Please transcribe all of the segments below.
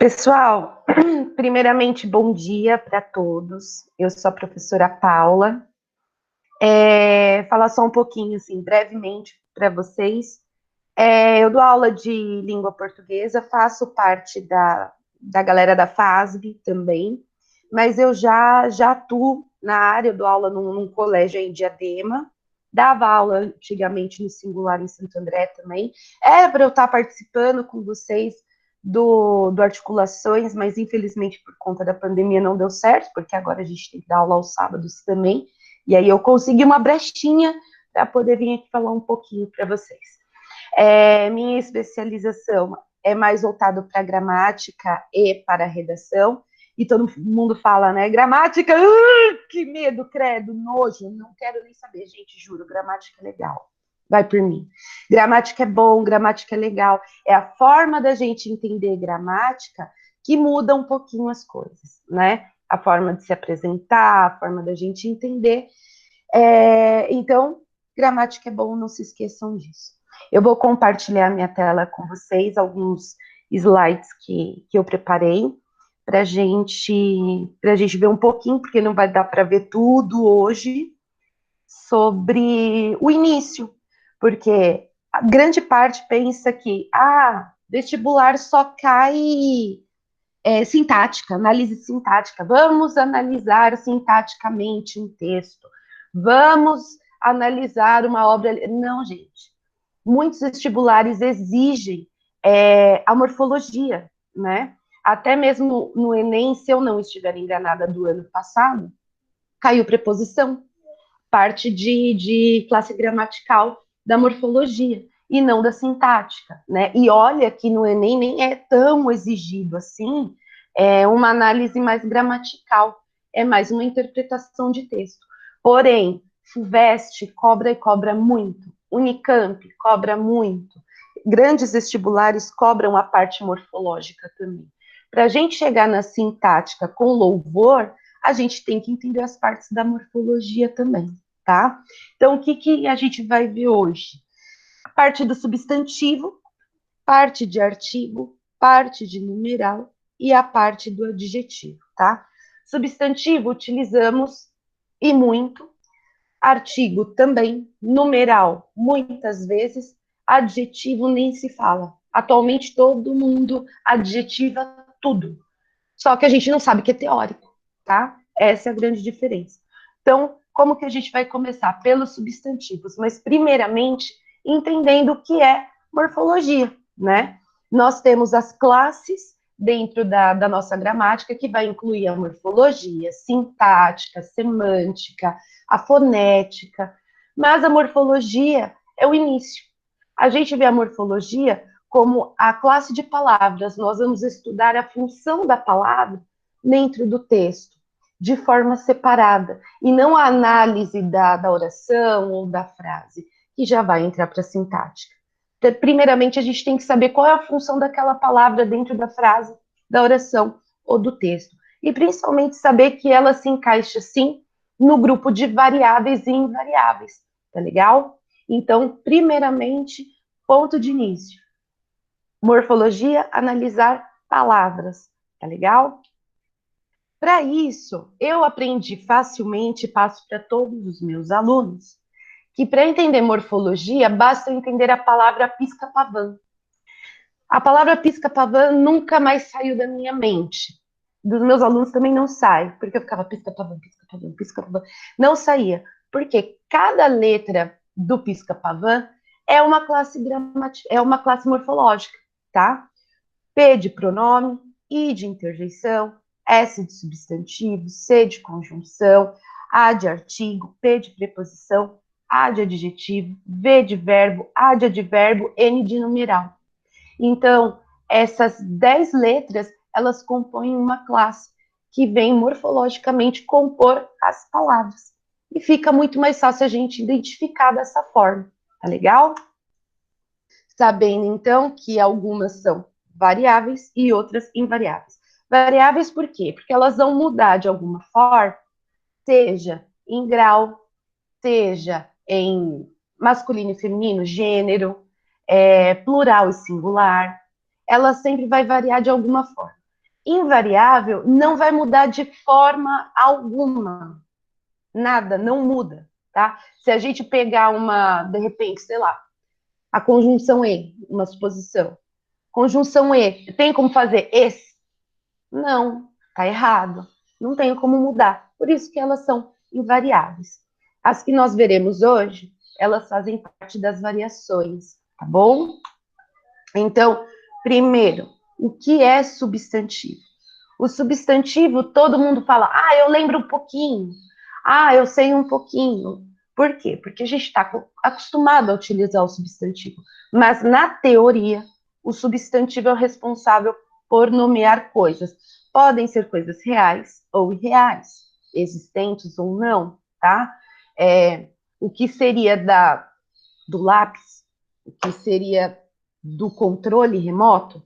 Pessoal, primeiramente, bom dia para todos. Eu sou a professora Paula. Falar só um pouquinho, assim, brevemente para vocês. Eu dou aula de língua portuguesa, faço parte da galera da FASB também, mas eu já atuo na área, eu dou aula num colégio aí em Diadema, dava aula antigamente no Singular em Santo André também. Era para eu estar participando com vocês do Articulações, mas infelizmente por conta da pandemia não deu certo, porque agora a gente tem que dar aula aos sábados também, e aí eu consegui uma brechinha para poder vir aqui falar um pouquinho para vocês. Minha especialização é mais voltado para gramática e para redação, e todo mundo fala, né, gramática, que medo, credo, nojo, não quero nem saber, gente, juro, gramática é legal, vai por mim. Gramática é bom, gramática é legal, é a forma da gente entender gramática que muda um pouquinho as coisas, né, a forma de se apresentar, a forma da gente entender, então, gramática é bom, não se esqueçam disso. Eu vou compartilhar minha tela com vocês, alguns slides que eu preparei, para a gente ver um pouquinho, porque não vai dar para ver tudo hoje, sobre o início, porque a grande parte pensa que, vestibular só cai sintática, análise sintática, vamos analisar sintaticamente um texto, vamos analisar uma obra. Não, gente. Muitos vestibulares exigem a morfologia, né? Até mesmo no Enem, se eu não estiver enganada, do ano passado, caiu preposição, parte de classe gramatical da morfologia, e não da sintática, né? E olha que no Enem nem é tão exigido assim, uma análise mais gramatical, é mais uma interpretação de texto. Porém, FUVEST cobra e cobra muito, Unicamp cobra muito, grandes vestibulares cobram a parte morfológica também. Para a gente chegar na sintática com louvor, a gente tem que entender as partes da morfologia também, tá? Então, o que a gente vai ver hoje? A parte do substantivo, parte de artigo, parte de numeral e a parte do adjetivo, tá? Substantivo utilizamos e muito, artigo também, numeral muitas vezes, adjetivo nem se fala. Atualmente todo mundo adjetiva tudo, só que a gente não sabe que é teórico, tá? Essa é a grande diferença. Então, como que a gente vai começar? Pelos substantivos, mas primeiramente entendendo o que é morfologia, né? Nós temos as classes dentro da nossa gramática, que vai incluir a morfologia, sintática, semântica, a fonética, mas a morfologia é o início. A gente vê a morfologia como a classe de palavras. Nós vamos estudar a função da palavra dentro do texto, de forma separada, e não a análise da oração ou da frase, que já vai entrar para a sintática. Então, primeiramente, a gente tem que saber qual é a função daquela palavra dentro da frase, da oração ou do texto. E principalmente saber que ela se encaixa, sim, no grupo de variáveis e invariáveis, tá legal? Então, primeiramente, ponto de início. Morfologia, analisar palavras, tá legal? Para isso, eu aprendi facilmente, passo para todos os meus alunos, que para entender morfologia, basta entender a palavra pisca-pavã. A palavra pisca-pavã nunca mais saiu da minha mente. Dos meus alunos também não sai, porque eu ficava pisca-pavã, pisca-pavã, pisca-pavã. Não saía, porque cada letra do pisca-pavã é uma classe é uma classe morfológica, tá? P de pronome, I de interjeição, S de substantivo, C de conjunção, A de artigo, P de preposição, A de adjetivo, V de verbo, A de advérbio, N de numeral. Então, essas 10 letras, elas compõem uma classe que vem morfologicamente compor as palavras. E fica muito mais fácil a gente identificar dessa forma, tá legal? Sabendo, então, que algumas são variáveis e outras invariáveis. Variáveis por quê? Porque elas vão mudar de alguma forma, seja em grau, seja em masculino e feminino, gênero, plural e singular, ela sempre vai variar de alguma forma. Invariável não vai mudar de forma alguma. Nada, não muda, tá? Se a gente pegar de repente, sei lá, a conjunção E, uma suposição. Conjunção E, tem como fazer esse? Não, tá errado. Não tem como mudar. Por isso que elas são invariáveis. As que nós veremos hoje, elas fazem parte das variações, tá bom? Então, primeiro, o que é substantivo? O substantivo, todo mundo fala, eu lembro um pouquinho, eu sei um pouquinho. Por quê? Porque a gente está acostumado a utilizar o substantivo. Mas, na teoria, o substantivo é o responsável por nomear coisas. Podem ser coisas reais ou irreais, existentes ou não, tá? O que seria do lápis, o que seria do controle remoto,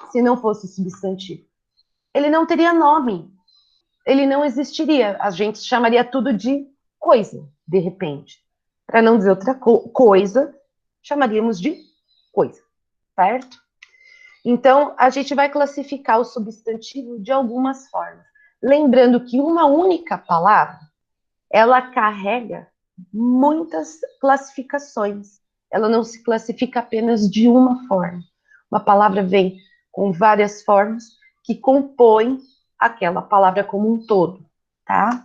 se não fosse substantivo? Ele não teria nome, ele não existiria. A gente chamaria tudo de coisa, de repente. Para não dizer outra coisa, chamaríamos de coisa, certo? Então, a gente vai classificar o substantivo de algumas formas. Lembrando que uma única palavra, ela carrega muitas classificações. Ela não se classifica apenas de uma forma. Uma palavra vem com várias formas que compõem aquela palavra como um todo, tá?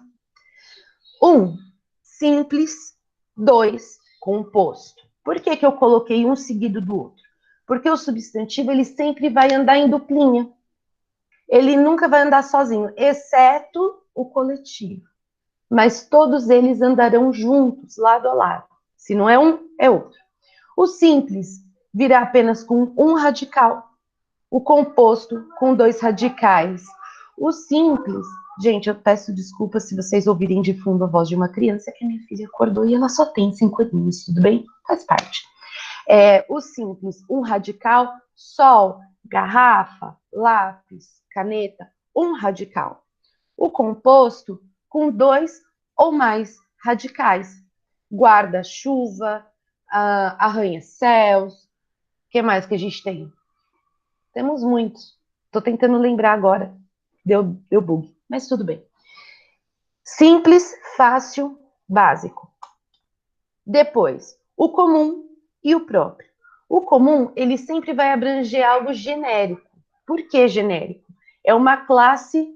1, simples. 2, composto. Por que eu coloquei um seguido do outro? Porque o substantivo, ele sempre vai andar em duplinha. Ele nunca vai andar sozinho, exceto o coletivo. Mas todos eles andarão juntos, lado a lado. Se não é um, é outro. O simples virá apenas com um radical. O composto com 2 radicais. O simples, gente, eu peço desculpas se vocês ouvirem de fundo a voz de uma criança, que a minha filha acordou e ela só tem 5 aninhos, tudo bem? Faz parte. O simples, um radical, sol, garrafa, lápis, caneta, um radical. O composto com 2 ou mais radicais. Guarda-chuva, arranha-céus. O que mais que a gente tem? Temos muitos. Estou tentando lembrar agora. Deu bug, mas tudo bem. Simples, fácil, básico. Depois, o comum e o próprio. O comum, ele sempre vai abranger algo genérico. Por que genérico? É uma classe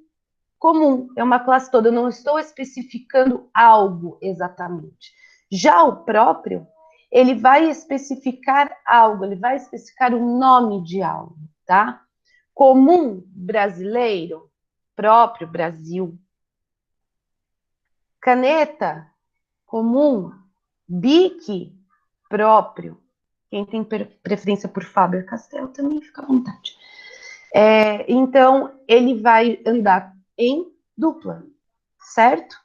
comum, é uma classe toda. Eu não estou especificando algo exatamente. Já o próprio, ele vai especificar algo, ele vai especificar o nome de algo, tá? Comum, brasileiro, próprio, Brasil. Caneta, comum. Bic, próprio. Quem tem preferência por Faber-Castell também fica à vontade. Então, ele vai andar em dupla, certo?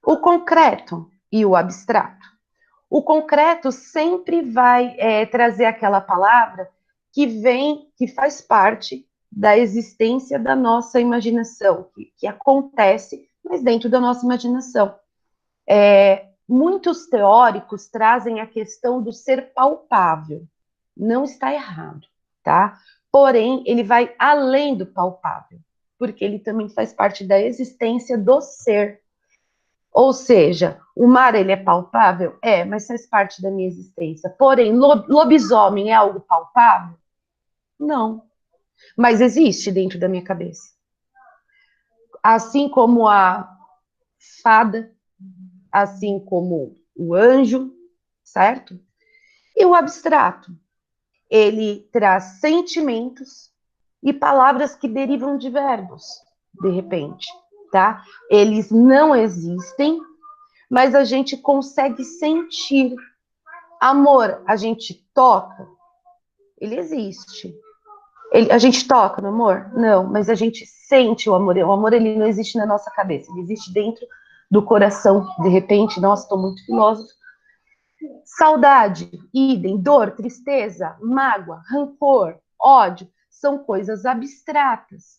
O concreto e o abstrato. O concreto sempre vai trazer aquela palavra que faz parte da existência da nossa imaginação, que acontece, mas dentro da nossa imaginação. Muitos teóricos trazem a questão do ser palpável. Não está errado, tá? Porém, ele vai além do palpável, porque ele também faz parte da existência do ser. Ou seja, o mar, ele é palpável? Mas faz parte da minha existência. Porém, lobisomem é algo palpável? Não. Mas existe dentro da minha cabeça. Assim como a fada, assim como o anjo, certo? E o abstrato? Ele traz sentimentos e palavras que derivam de verbos, de repente, tá? Eles não existem, mas a gente consegue sentir. Amor, a gente toca? Ele existe. A gente toca no amor? Não, mas a gente sente o amor. O amor, ele não existe na nossa cabeça, ele existe dentro do coração. De repente, nossa, estou muito filósofo. Saudade, idem, dor, tristeza, mágoa, rancor, ódio, são coisas abstratas.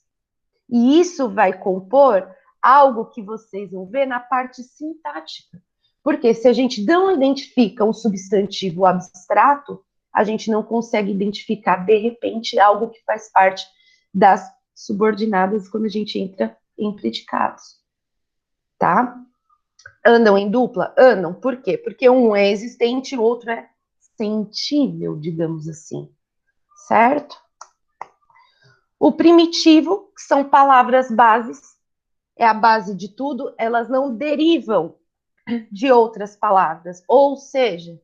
E isso vai compor algo que vocês vão ver na parte sintática. Porque se a gente não identifica um substantivo abstrato, a gente não consegue identificar, de repente, algo que faz parte das subordinadas quando a gente entra em predicados, tá? Andam em dupla? Andam. Por quê? Porque um é existente e o outro é sentível, digamos assim, certo? O primitivo, que são palavras bases, é a base de tudo, elas não derivam de outras palavras. Ou seja,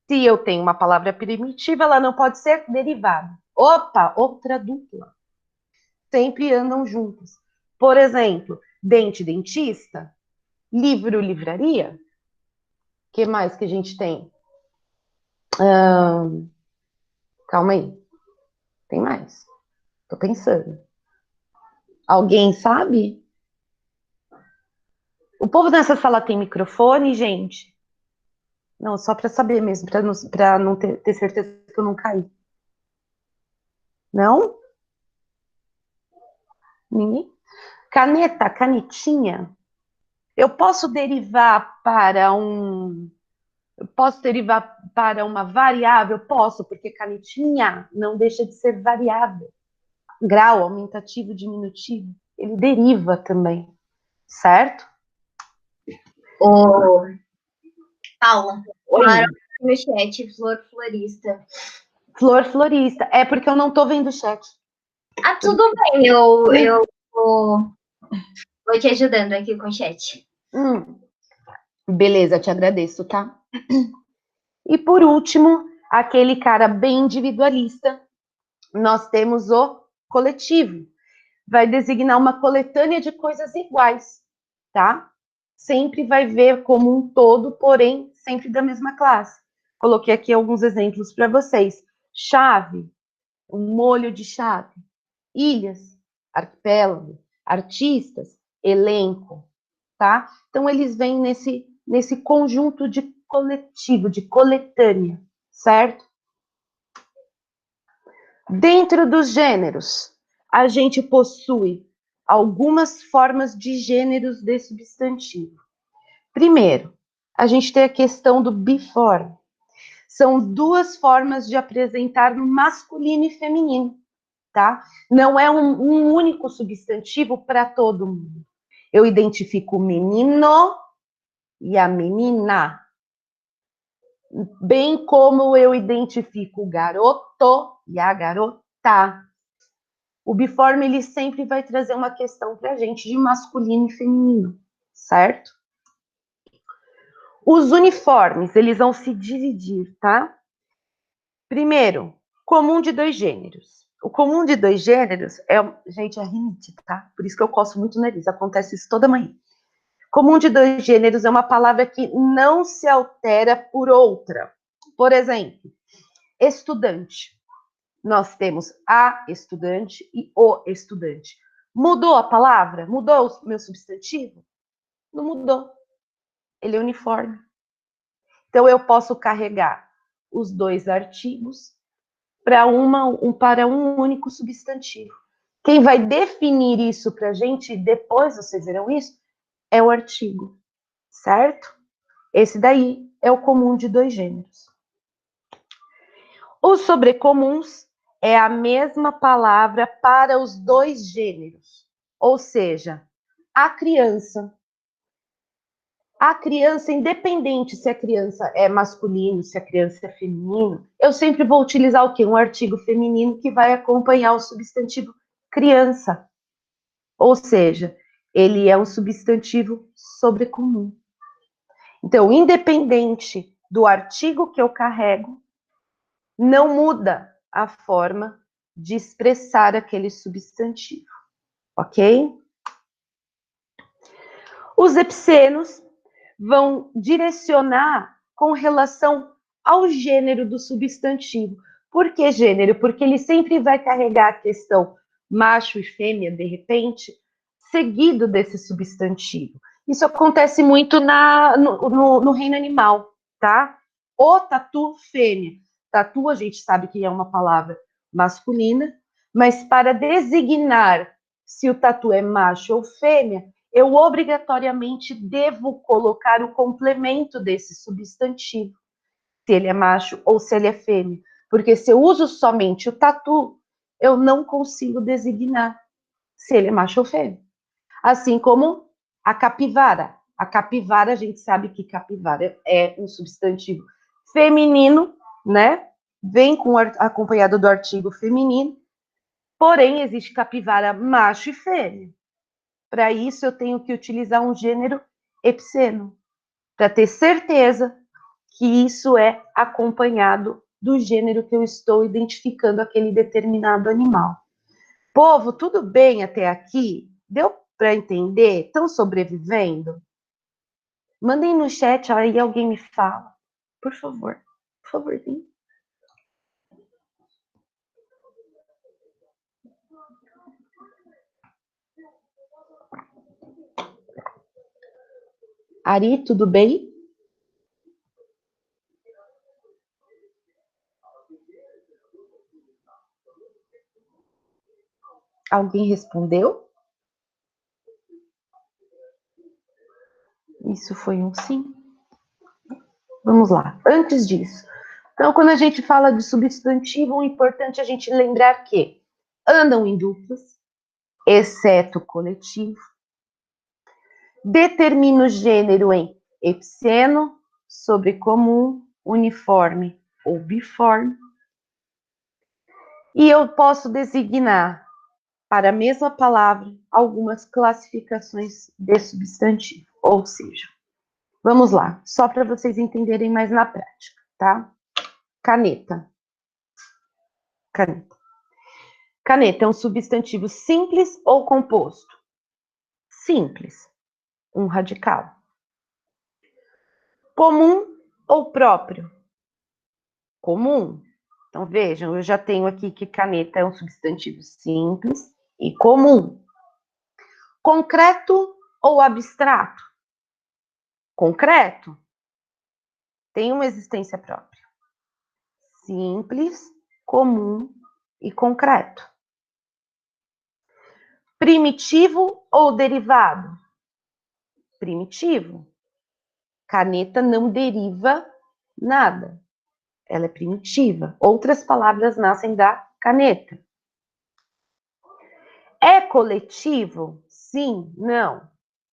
se eu tenho uma palavra primitiva, ela não pode ser derivada. Opa, outra dupla. Sempre andam juntas. Por exemplo, dente, dentista, livro, livraria. O que mais que a gente tem? Calma aí. Tem mais. Tô pensando. Alguém sabe? O povo nessa sala tem microfone, gente? Não, só para saber mesmo, para não ter certeza que eu não caí. Não? Ninguém? Caneta, canetinha. Eu posso derivar para um. Eu posso derivar para uma variável? Posso, porque canetinha não deixa de ser variável. Grau, aumentativo, diminutivo, ele deriva também, certo? Ô, Paula, falaram Oi. no chat, flor florista. Flor florista. É porque eu não tô vendo o chat. Ah, tudo bem, eu vou te ajudando aqui com o chat. Beleza, te agradeço, tá? E por último, aquele cara bem individualista, nós temos o coletivo. Vai designar uma coletânea de coisas iguais, tá? Sempre vai ver como um todo, porém, sempre da mesma classe. Coloquei aqui alguns exemplos para vocês. Chave, um molho de chave. Ilhas, arquipélago, artistas, elenco, tá? Então, eles vêm nesse conjunto de coletivo, de coletânea, certo? Dentro dos gêneros, a gente possui algumas formas de gêneros de substantivo. Primeiro, a gente tem a questão do biforme. São duas formas de apresentar no masculino e feminino, tá? Não é um único substantivo para todo mundo. Eu identifico o menino e a menina, bem como eu identifico o garoto e a garota. O biforme, ele sempre vai trazer uma questão para a gente de masculino e feminino, certo? Os uniformes, eles vão se dividir, tá? Primeiro, comum de dois gêneros. O comum de dois gêneros é, gente, é rinite, tá? Por isso que eu coço muito o nariz, acontece isso toda manhã. Comum de dois gêneros é uma palavra que não se altera por outra. Por exemplo, estudante. Nós temos a estudante e o estudante. Mudou a palavra? Mudou o meu substantivo? Não mudou. Ele é uniforme. Então, eu posso carregar os dois artigos para um único substantivo. Quem vai definir isso para a gente, depois vocês verão isso, é o artigo, certo? Esse daí é o comum de dois gêneros. Os sobrecomuns é a mesma palavra para os dois gêneros, ou seja, a criança. A criança, independente se a criança é masculino, se a criança é feminino, eu sempre vou utilizar o quê? Um artigo feminino que vai acompanhar o substantivo criança. Ou seja, ele é um substantivo sobrecomum. Então, independente do artigo que eu carrego, não muda a forma de expressar aquele substantivo, ok? Os epicenos vão direcionar com relação ao gênero do substantivo. Por que gênero? Porque ele sempre vai carregar a questão macho e fêmea, de repente, seguido desse substantivo. Isso acontece muito no reino animal, tá? O tatu fêmea. Tatu, a gente sabe que é uma palavra masculina, mas para designar se o tatu é macho ou fêmea, eu obrigatoriamente devo colocar o complemento desse substantivo, se ele é macho ou se ele é fêmea. Porque se eu uso somente o tatu, eu não consigo designar se ele é macho ou fêmea. Assim como a capivara. A capivara, a gente sabe que capivara é um substantivo feminino, né? Vem acompanhado do artigo feminino. Porém, existe capivara macho e fêmea. Para isso, eu tenho que utilizar um gênero epiceno, para ter certeza que isso é acompanhado do gênero que eu estou identificando aquele determinado animal. Povo, tudo bem até aqui? Deu para entender? Estão sobrevivendo? Mandem no chat aí, alguém me fala. Por favor. Por favorzinho. Ari, tudo bem? Alguém respondeu? Isso foi um sim. Vamos lá. Antes disso. Então, quando a gente fala de substantivo, é importante a gente lembrar que andam em duplas, exceto coletivo. Determina o gênero em epiceno, sobrecomum, uniforme ou biforme. E eu posso designar para a mesma palavra algumas classificações de substantivo. Ou seja, vamos lá, só para vocês entenderem mais na prática, tá? Caneta. Caneta. Caneta é um substantivo simples ou composto? Simples. Um radical. Comum ou próprio? Comum. Então, vejam, eu já tenho aqui que caneta é um substantivo simples e comum. Concreto ou abstrato? Concreto. Tem uma existência própria. Simples, comum e concreto. Primitivo ou derivado? Primitivo. Caneta não deriva nada. Ela é primitiva. Outras palavras nascem da caneta. É coletivo? Sim, não.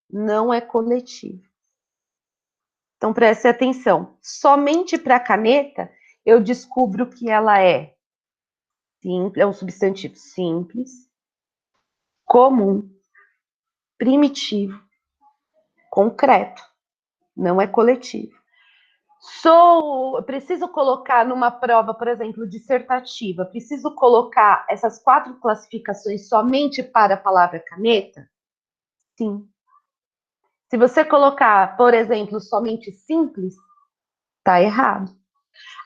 Não é coletivo. Então, preste atenção. Somente para a caneta, eu descubro que ela é simples, é um substantivo simples, comum, primitivo, concreto. Não é coletivo. Preciso colocar numa prova, por exemplo, dissertativa, preciso colocar essas 4 classificações somente para a palavra caneta? Sim. Se você colocar, por exemplo, somente simples, está errado.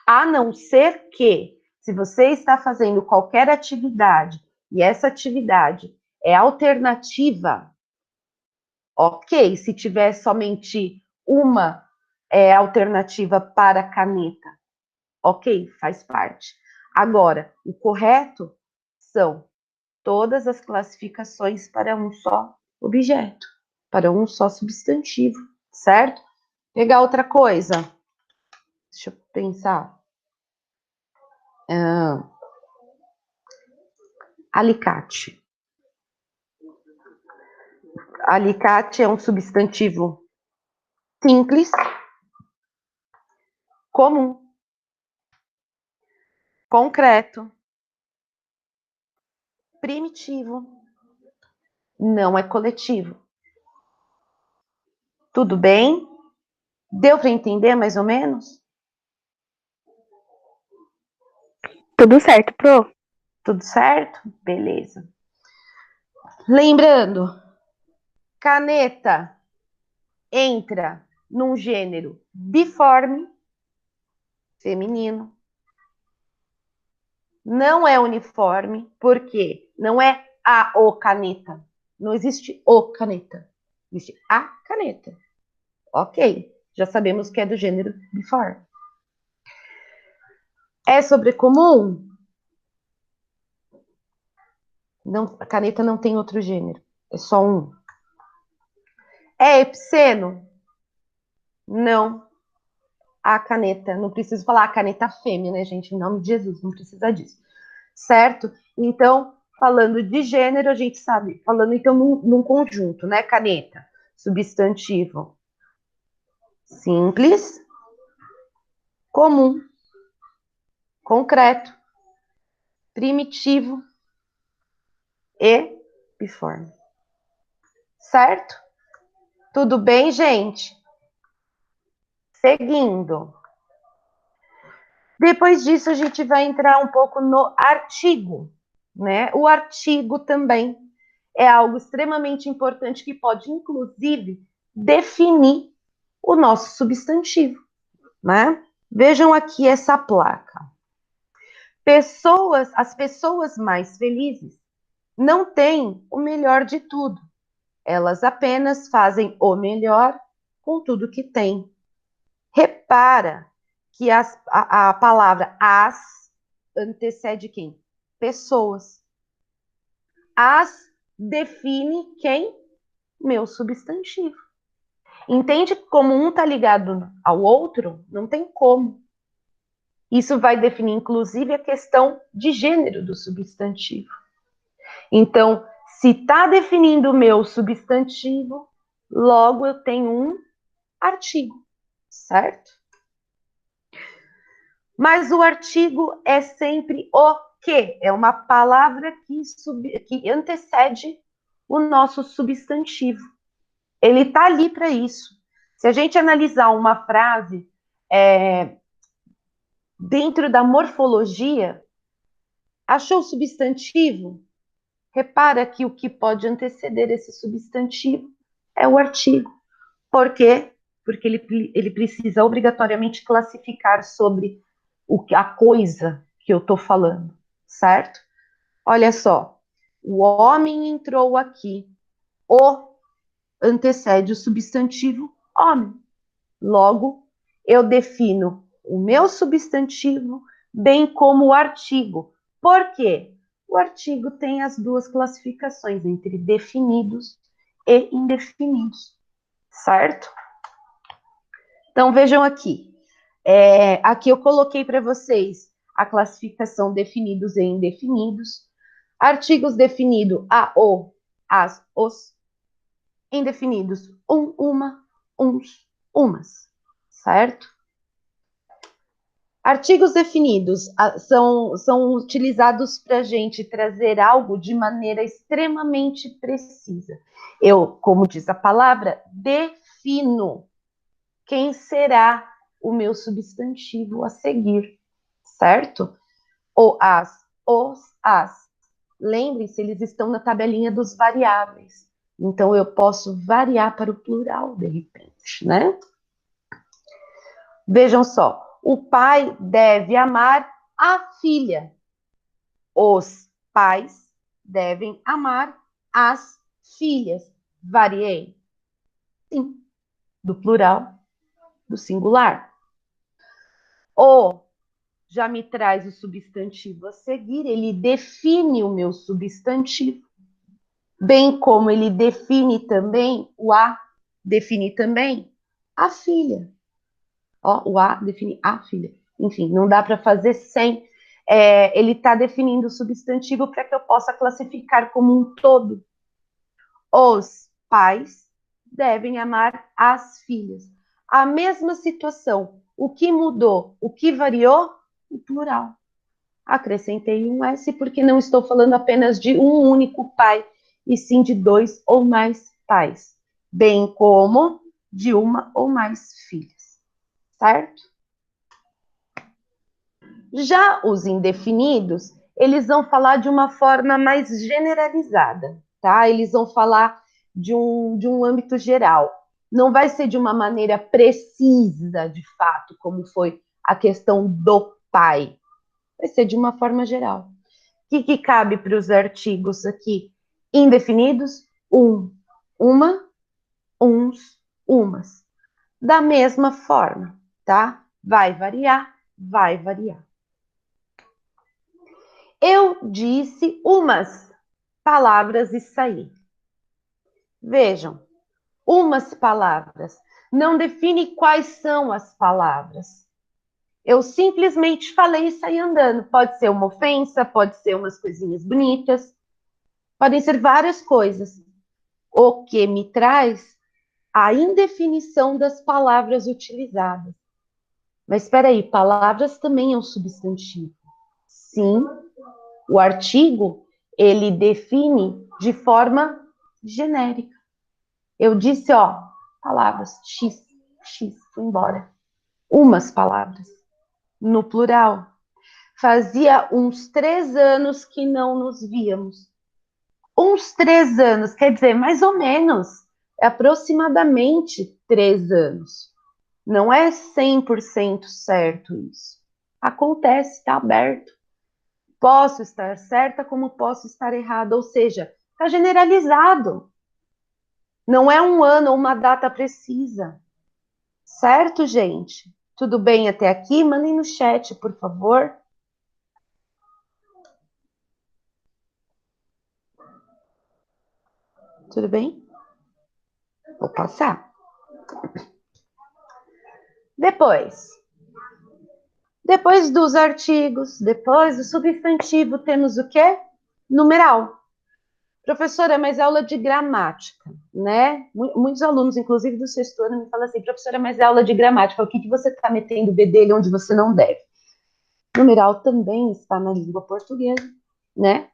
A não ser que, se você está fazendo qualquer atividade e essa atividade é alternativa, ok. Se tiver somente uma alternativa para a caneta, ok, faz parte. Agora, o correto são todas as classificações para um só objeto, para um só substantivo, certo? Pegar outra coisa. Deixa eu pensar. Alicate. Alicate é um substantivo simples, comum, concreto, primitivo, não é coletivo. Tudo bem? Deu para entender mais ou menos? Tudo certo, Pro? Tudo certo? Beleza. Lembrando, caneta entra num gênero biforme, feminino. Não é uniforme, porque não é o caneta. Não existe o caneta. Existe a caneta. Ok, já sabemos que é do gênero biforme. É sobrecomum? Não, a caneta não tem outro gênero. É só um. É epiceno? Não. A caneta, não preciso falar a caneta fêmea, né, gente? Em nome de Jesus, não precisa disso. Certo? Então, Falando de gênero, a gente sabe, falando então num conjunto, né, caneta? Substantivo simples, comum, concreto, primitivo e biforme. Certo? Tudo bem, gente? Seguindo. Depois disso, a gente vai entrar um pouco no artigo, né? O artigo também é algo extremamente importante que pode, inclusive, definir o nosso substantivo, né? Vejam aqui essa placa. As pessoas mais felizes não têm o melhor de tudo. Elas apenas fazem o melhor com tudo que têm. Repara que a palavra as antecede quem? Pessoas. As define quem? Meu substantivo. Entende como um está ligado ao outro? Não tem como. Isso vai definir, inclusive, a questão de gênero do substantivo. Então, se está definindo o meu substantivo, logo eu tenho um artigo, certo? Mas o artigo é sempre o que? É uma palavra que antecede o nosso substantivo. Ele está ali para isso. Se a gente analisar uma frase dentro da morfologia, achou o substantivo? Repara que o que pode anteceder esse substantivo é o artigo. Por quê? Porque ele precisa obrigatoriamente classificar sobre a coisa que eu estou falando, certo? Olha só, o homem entrou aqui. O antecede o substantivo homem. Logo, eu defino o meu substantivo bem como o artigo. Por quê? O artigo tem as duas classificações entre definidos e indefinidos, certo? Então, vejam aqui. Aqui eu coloquei para vocês a classificação definidos e indefinidos. Artigos definido a, o, as, os. Indefinidos uma, uns, umas. Certo? Artigos definidos são utilizados para a gente trazer algo de maneira extremamente precisa. Eu, como diz a palavra, defino quem será o meu substantivo a seguir, certo? O, as, os, as. Lembre-se, eles estão na tabelinha dos variáveis. Então, eu posso variar para o plural, de repente, né? Vejam só, o pai deve amar a filha. Os pais devem amar as filhas. Variei? Sim, do plural, do singular. O já me traz o substantivo a seguir, ele define o meu substantivo, bem como ele define também o a, define também a filha. Ó, o a define a filha. Enfim, não dá para fazer sem. Ele está definindo o substantivo para que eu possa classificar como um todo. Os pais devem amar as filhas. A mesma situação. O que mudou? O que variou? O plural. Acrescentei um S porque não estou falando apenas de um único pai, e sim de dois ou mais pais, bem como de uma ou mais filhas, certo? Já os indefinidos, eles vão falar de uma forma mais generalizada, tá? Eles vão falar de um âmbito geral. Não vai ser de uma maneira precisa, de fato, como foi a questão do pai. Vai ser de uma forma geral. O que cabe para os artigos aqui? Indefinidos, uma, uns, umas. Da mesma forma, tá? Vai variar, vai variar. Eu disse umas palavras e saí. Vejam, umas palavras. Não define quais são as palavras. Eu simplesmente falei e saí andando. Pode ser uma ofensa, pode ser umas coisinhas bonitas, Podem ser várias coisas, o que me traz a indefinição das palavras utilizadas. Mas espera aí, palavras também é um substantivo. Sim, o artigo, ele define de forma genérica. Eu disse, ó, palavras, X, fui embora. Umas palavras, no plural. Fazia uns 3 anos que não nos víamos. Uns 3 anos, quer dizer, mais ou menos, aproximadamente 3 anos. Não é 100% certo isso. Acontece, está aberto. Posso estar certa como posso estar errada, ou seja, está generalizado. Não é um ano ou uma data precisa. Certo, gente? Tudo bem até aqui? Mandem no chat, por favor. Tudo bem? Vou passar. Depois dos artigos, depois do substantivo, temos o quê? Numeral. Professora, mas é aula de gramática, né? Muitos alunos, inclusive do sexto ano, me falam assim, professora, mas é aula de gramática, o que você está metendo o bedelho onde você não deve? Numeral também está na língua portuguesa, né?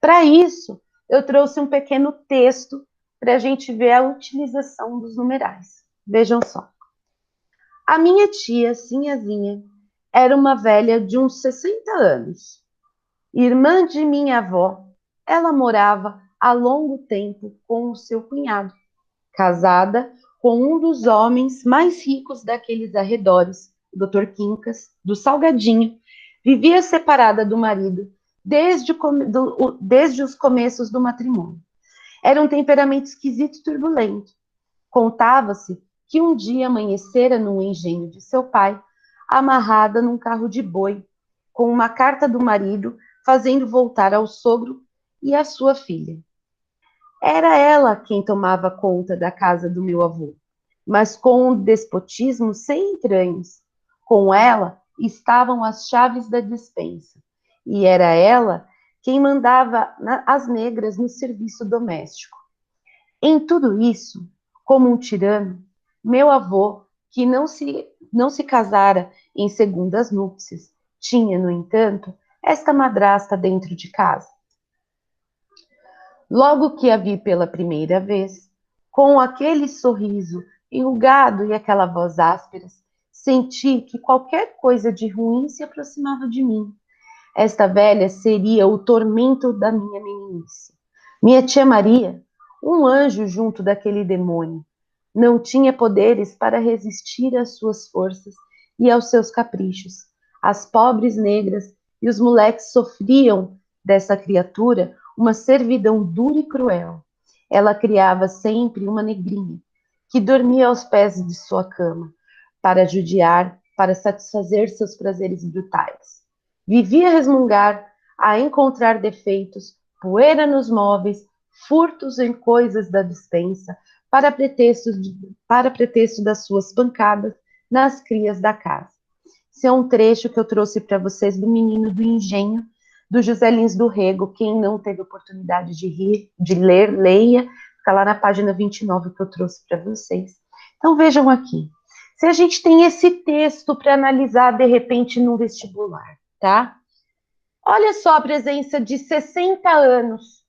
Para isso, eu trouxe um pequeno texto para a gente ver a utilização dos numerais. Vejam só. A minha tia, Sinhazinha, era uma velha de uns 60 anos. Irmã de minha avó, ela morava há longo tempo com o seu cunhado, casada com um dos homens mais ricos daqueles arredores, o Dr. Quincas, do Salgadinho, vivia separada do marido desde os começos do matrimônio. Era um temperamento esquisito e turbulento. Contava-se que um dia amanhecera no engenho de seu pai, amarrada num carro de boi, com uma carta do marido fazendo voltar ao sogro e à sua filha. Era ela quem tomava conta da casa do meu avô, mas com um despotismo sem entranhas. Com ela estavam as chaves da despensa, e era ela quem mandava as negras no serviço doméstico. Em tudo isso, como um tirano, meu avô, que não se casara em segundas núpcias, tinha, no entanto, esta madrasta dentro de casa. Logo que a vi pela primeira vez, com aquele sorriso enrugado e aquela voz áspera, senti que qualquer coisa de ruim se aproximava de mim. Esta velha seria o tormento da minha meninice. Minha tia Maria, um anjo junto daquele demônio, não tinha poderes para resistir às suas forças e aos seus caprichos. As pobres negras e os moleques sofriam dessa criatura uma servidão dura e cruel. Ela criava sempre uma negrinha, que dormia aos pés de sua cama, para judiar, para satisfazer seus prazeres brutais. Vivia a resmungar, a encontrar defeitos, poeira nos móveis, furtos em coisas da despensa, para pretexto das suas pancadas nas crias da casa. Esse é um trecho que eu trouxe para vocês do Menino do Engenho, do José Lins do Rego. Quem não teve oportunidade de ler, leia. Fica lá na página 29 que eu trouxe para vocês. Então vejam aqui. Se a gente tem esse texto para analisar, de repente, no vestibular, tá? Olha só a presença de 60 anos.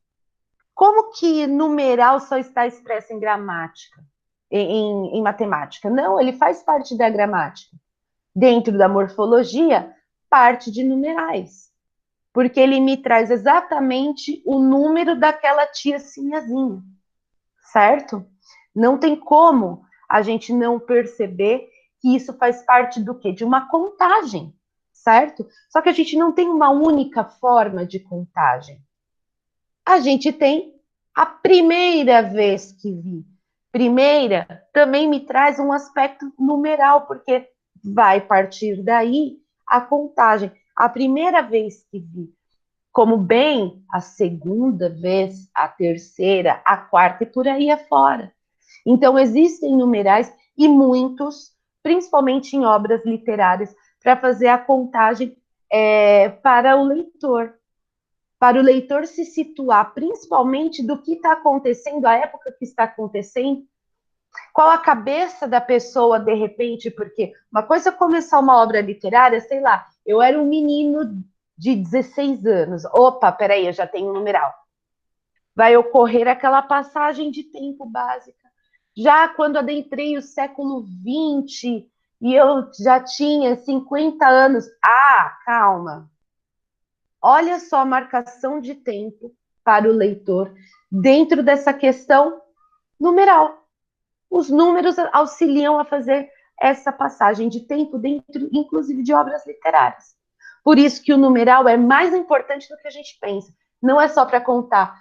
Como que numeral só está expresso em gramática, em matemática? Não, ele faz parte da gramática. Dentro da morfologia, parte de numerais. Porque ele me traz exatamente o número daquela tia Sinhazinha, certo? Não tem como a gente não perceber que isso faz parte do quê? De uma contagem, certo? Só que a gente não tem uma única forma de contagem. A gente tem a primeira vez que vi. Primeira também me traz um aspecto numeral, porque vai partir daí a contagem. A primeira vez que vi, como bem a segunda vez, a terceira, a quarta e por aí afora. Então, existem numerais e muitos, principalmente em obras literárias, para fazer a contagem para o leitor. para o leitor se situar, principalmente do que está acontecendo, a época que está acontecendo, qual a cabeça da pessoa, de repente, porque uma coisa é começar uma obra literária, sei lá, eu era um menino de 16 anos, opa, peraí, eu já tenho um numeral. Vai ocorrer aquela passagem de tempo básica. Já quando adentrei o século XX e eu já tinha 50 anos, calma. Olha só a marcação de tempo para o leitor dentro dessa questão numeral. Os números auxiliam a fazer essa passagem de tempo dentro, inclusive, de obras literárias. Por isso que o numeral é mais importante do que a gente pensa. Não é só para contar,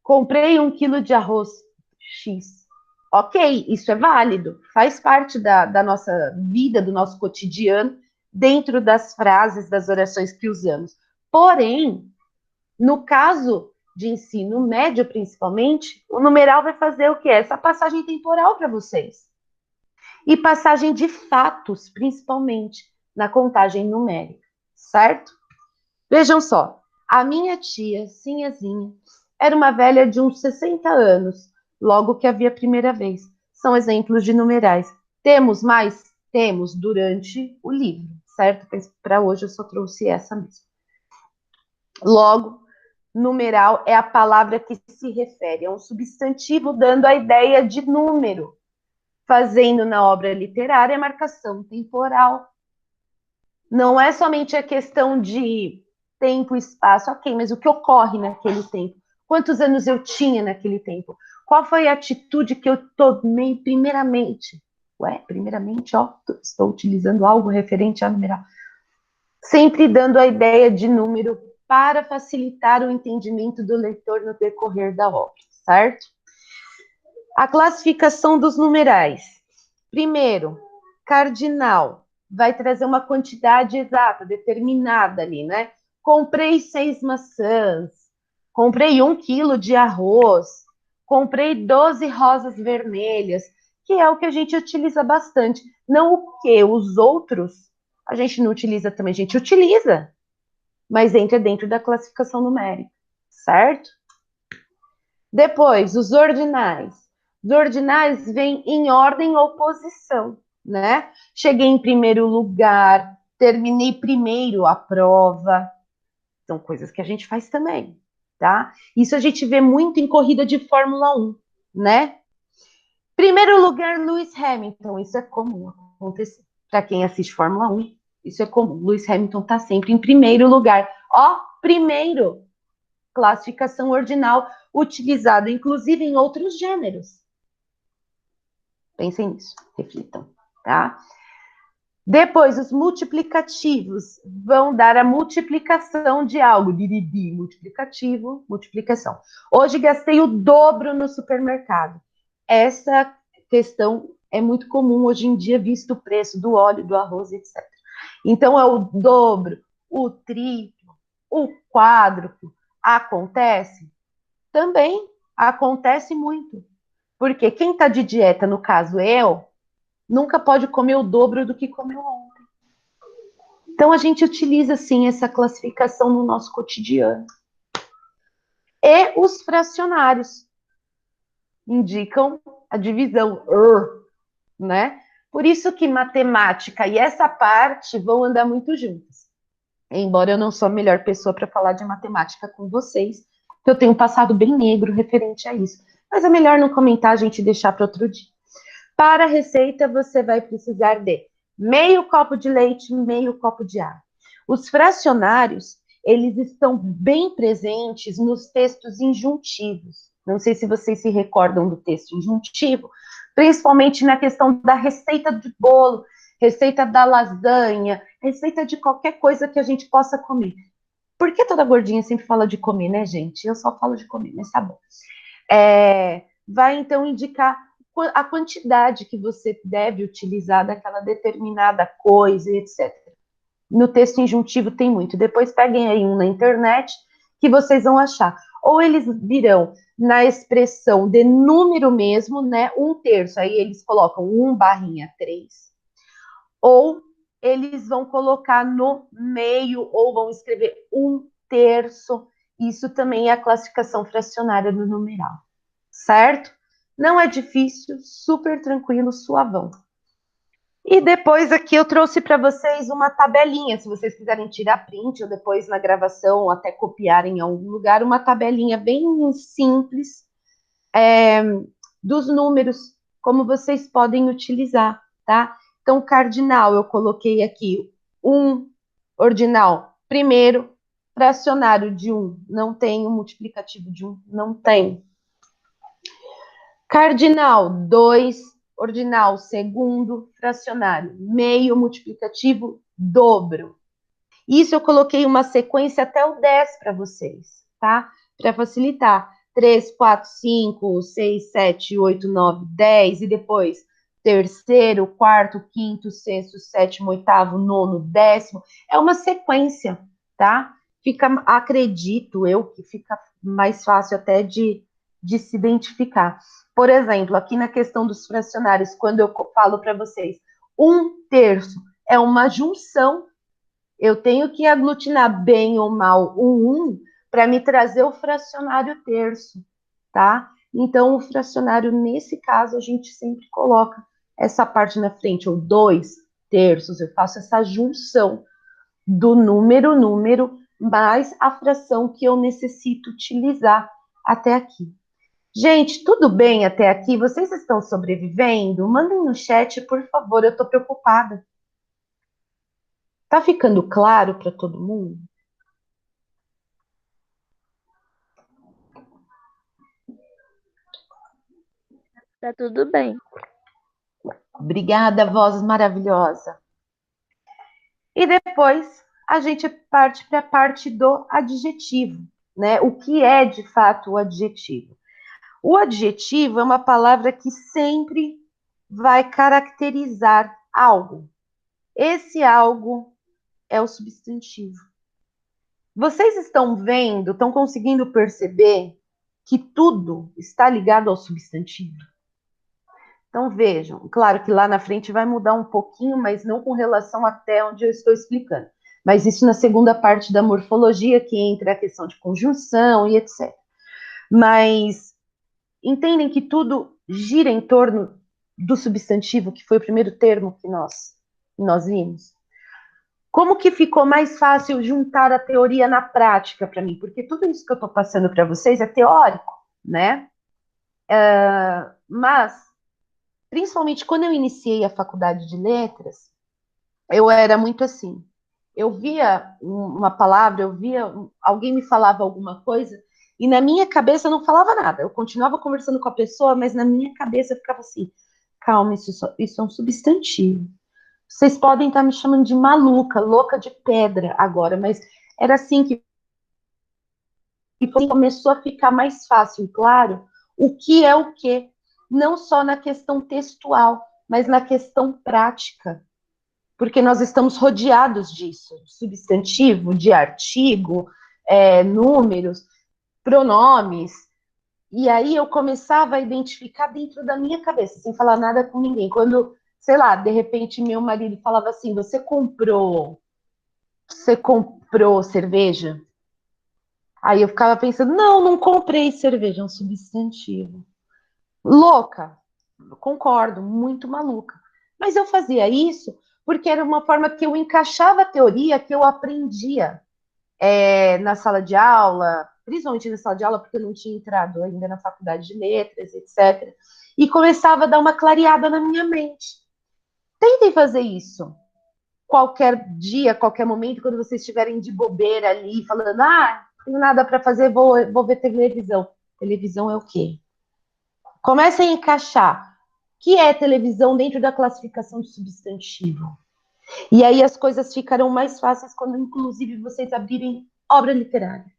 comprei 1 quilo de arroz X. Ok, isso é válido, faz parte da nossa vida, do nosso cotidiano, dentro das frases, das orações que usamos. Porém, no caso de ensino médio, principalmente, o numeral vai fazer o quê? Essa passagem temporal para vocês. E passagem de fatos, principalmente, na contagem numérica, certo? Vejam só, a minha tia, Sinhazinha, era uma velha de uns 60 anos, logo que havia a primeira vez. São exemplos de numerais. Temos mais? Temos durante o livro, certo? Para hoje eu só trouxe essa mesmo. Logo, numeral é a palavra que se refere a um substantivo dando a ideia de número, fazendo na obra literária a marcação temporal. Não é somente a questão de tempo e espaço, ok, mas o que ocorre naquele tempo? Quantos anos eu tinha naquele tempo? Qual foi a atitude que eu tomei primeiramente? Primeiramente, estou utilizando algo referente a numeral. Sempre dando a ideia de número para facilitar o entendimento do leitor no decorrer da obra, certo? A classificação dos numerais. Primeiro, cardinal. Vai trazer uma quantidade exata, determinada ali, né? Comprei 6 maçãs, comprei 1 quilo de arroz, comprei 12 rosas vermelhas, que é o que a gente utiliza bastante. Não o que os outros a gente não utiliza também, a gente utiliza, mas entra dentro da classificação numérica, certo? Depois, os ordinais. Os ordinais vêm em ordem ou posição, né? Cheguei em primeiro lugar, terminei primeiro a prova. São coisas que a gente faz também, tá? Isso a gente vê muito em corrida de Fórmula 1, né? Primeiro lugar, Lewis Hamilton. Isso é comum acontecer. Para quem assiste Fórmula 1, isso é comum. Lewis Hamilton está sempre em primeiro lugar. Primeiro. Classificação ordinal, utilizado inclusive em outros gêneros. Pensem nisso, reflitam, tá? Depois, os multiplicativos vão dar a multiplicação de algo. Diribi, multiplicativo, multiplicação. Hoje gastei o dobro no supermercado. Essa questão é muito comum hoje em dia, visto o preço do óleo, do arroz, etc. Então, é o dobro, o triplo, o quádruplo. Acontece? Também acontece muito. Porque quem está de dieta, no caso eu, nunca pode comer o dobro do que comeu ontem. Então a gente utiliza sim essa classificação no nosso cotidiano. E os fracionários indicam a divisão, né? Por isso que matemática e essa parte vão andar muito juntas. Embora eu não sou a melhor pessoa para falar de matemática com vocês, porque eu tenho um passado bem negro referente a isso. Mas é melhor não comentar, a gente deixar para outro dia. Para a receita, você vai precisar de meio copo de leite, meio copo de água. Os fracionários, eles estão bem presentes nos textos injuntivos. Não sei se vocês se recordam do texto injuntivo, principalmente na questão da receita de bolo, receita da lasanha, receita de qualquer coisa que a gente possa comer. Por que toda gordinha sempre fala de comer, né, gente? Eu só falo de comer, mas tá bom. Vai, então, indicar a quantidade que você deve utilizar daquela determinada coisa, etc. No texto injuntivo tem muito. Depois peguem aí um na internet que vocês vão achar. Ou eles virão na expressão de número mesmo, né? 1/3. Aí eles colocam 1/3. Ou eles vão colocar no meio, ou vão escrever 1/3. terço. Isso também é a classificação fracionária do numeral, certo? Não é difícil, super tranquilo, suavão. E depois aqui eu trouxe para vocês uma tabelinha, se vocês quiserem tirar print ou depois na gravação ou até copiar em algum lugar, uma tabelinha bem simples dos números, como vocês podem utilizar, tá? Então, cardinal, eu coloquei aqui 1, ordinal, primeiro, fracionário de 1, não tem, multiplicativo de 1, não tem. Cardinal, 2, ordinal, segundo, fracionário, meio, multiplicativo, dobro. Isso eu coloquei uma sequência até o 10 para vocês, tá? Para facilitar. 3, 4, 5, 6, 7, 8, 9, 10, e depois terceiro, quarto, quinto, sexto, sétimo, oitavo, nono, décimo. É uma sequência, tá? Fica, acredito eu, que fica mais fácil até de se identificar. Por exemplo, aqui na questão dos fracionários, quando eu falo para vocês, 1/3 é uma junção. Eu tenho que aglutinar bem ou mal o 1 para me trazer o fracionário terço, tá? Então, o fracionário, nesse caso, a gente sempre coloca essa parte na frente, ou 2/3. Eu faço essa junção do número, mais a fração que eu necessito utilizar até aqui. Gente, tudo bem até aqui? Vocês estão sobrevivendo? Mandem no chat, por favor, eu estou preocupada. Tá ficando claro para todo mundo? Tá tudo bem. Obrigada, voz maravilhosa. E depois a gente parte para a parte do adjetivo, né? O que é de fato o adjetivo? O adjetivo é uma palavra que sempre vai caracterizar algo. Esse algo é o substantivo. Vocês estão vendo, estão conseguindo perceber que tudo está ligado ao substantivo? Então vejam, claro que lá na frente vai mudar um pouquinho, mas não com relação até onde eu estou explicando. Mas isso na segunda parte da morfologia, que entra a questão de conjunção e etc. Mas entendem que tudo gira em torno do substantivo, que foi o primeiro termo que nós vimos? Como que ficou mais fácil juntar a teoria na prática para mim? Porque tudo isso que eu estou passando para vocês é teórico, né? Mas, principalmente quando eu iniciei a faculdade de letras, eu era muito assim. Eu via uma palavra, eu via alguém me falava alguma coisa, e na minha cabeça eu não falava nada. Eu continuava conversando com a pessoa, mas na minha cabeça eu ficava assim, calma, isso é um substantivo. Vocês podem estar me chamando de maluca, louca de pedra agora, mas era assim que começou a ficar mais fácil, claro, o que é o quê, não só na questão textual, mas na questão prática, porque nós estamos rodeados disso, substantivo, de artigo, números, pronomes, e aí eu começava a identificar dentro da minha cabeça, sem falar nada com ninguém. Quando, sei lá, de repente meu marido falava assim, você comprou cerveja? Aí eu ficava pensando, não comprei cerveja, é um substantivo. Louca, concordo, muito maluca. Mas eu fazia isso porque era uma forma que eu encaixava a teoria que eu aprendia na sala de aula, principalmente na sala de aula, porque eu não tinha entrado ainda na faculdade de letras, etc. E começava a dar uma clareada na minha mente. Tentem fazer isso qualquer dia, qualquer momento, quando vocês estiverem de bobeira ali, falando, não tenho nada para fazer, vou ver televisão. Televisão é o quê? Comecem a encaixar o que é televisão dentro da classificação de substantivo. E aí as coisas ficarão mais fáceis quando, inclusive, vocês abrirem obra literária.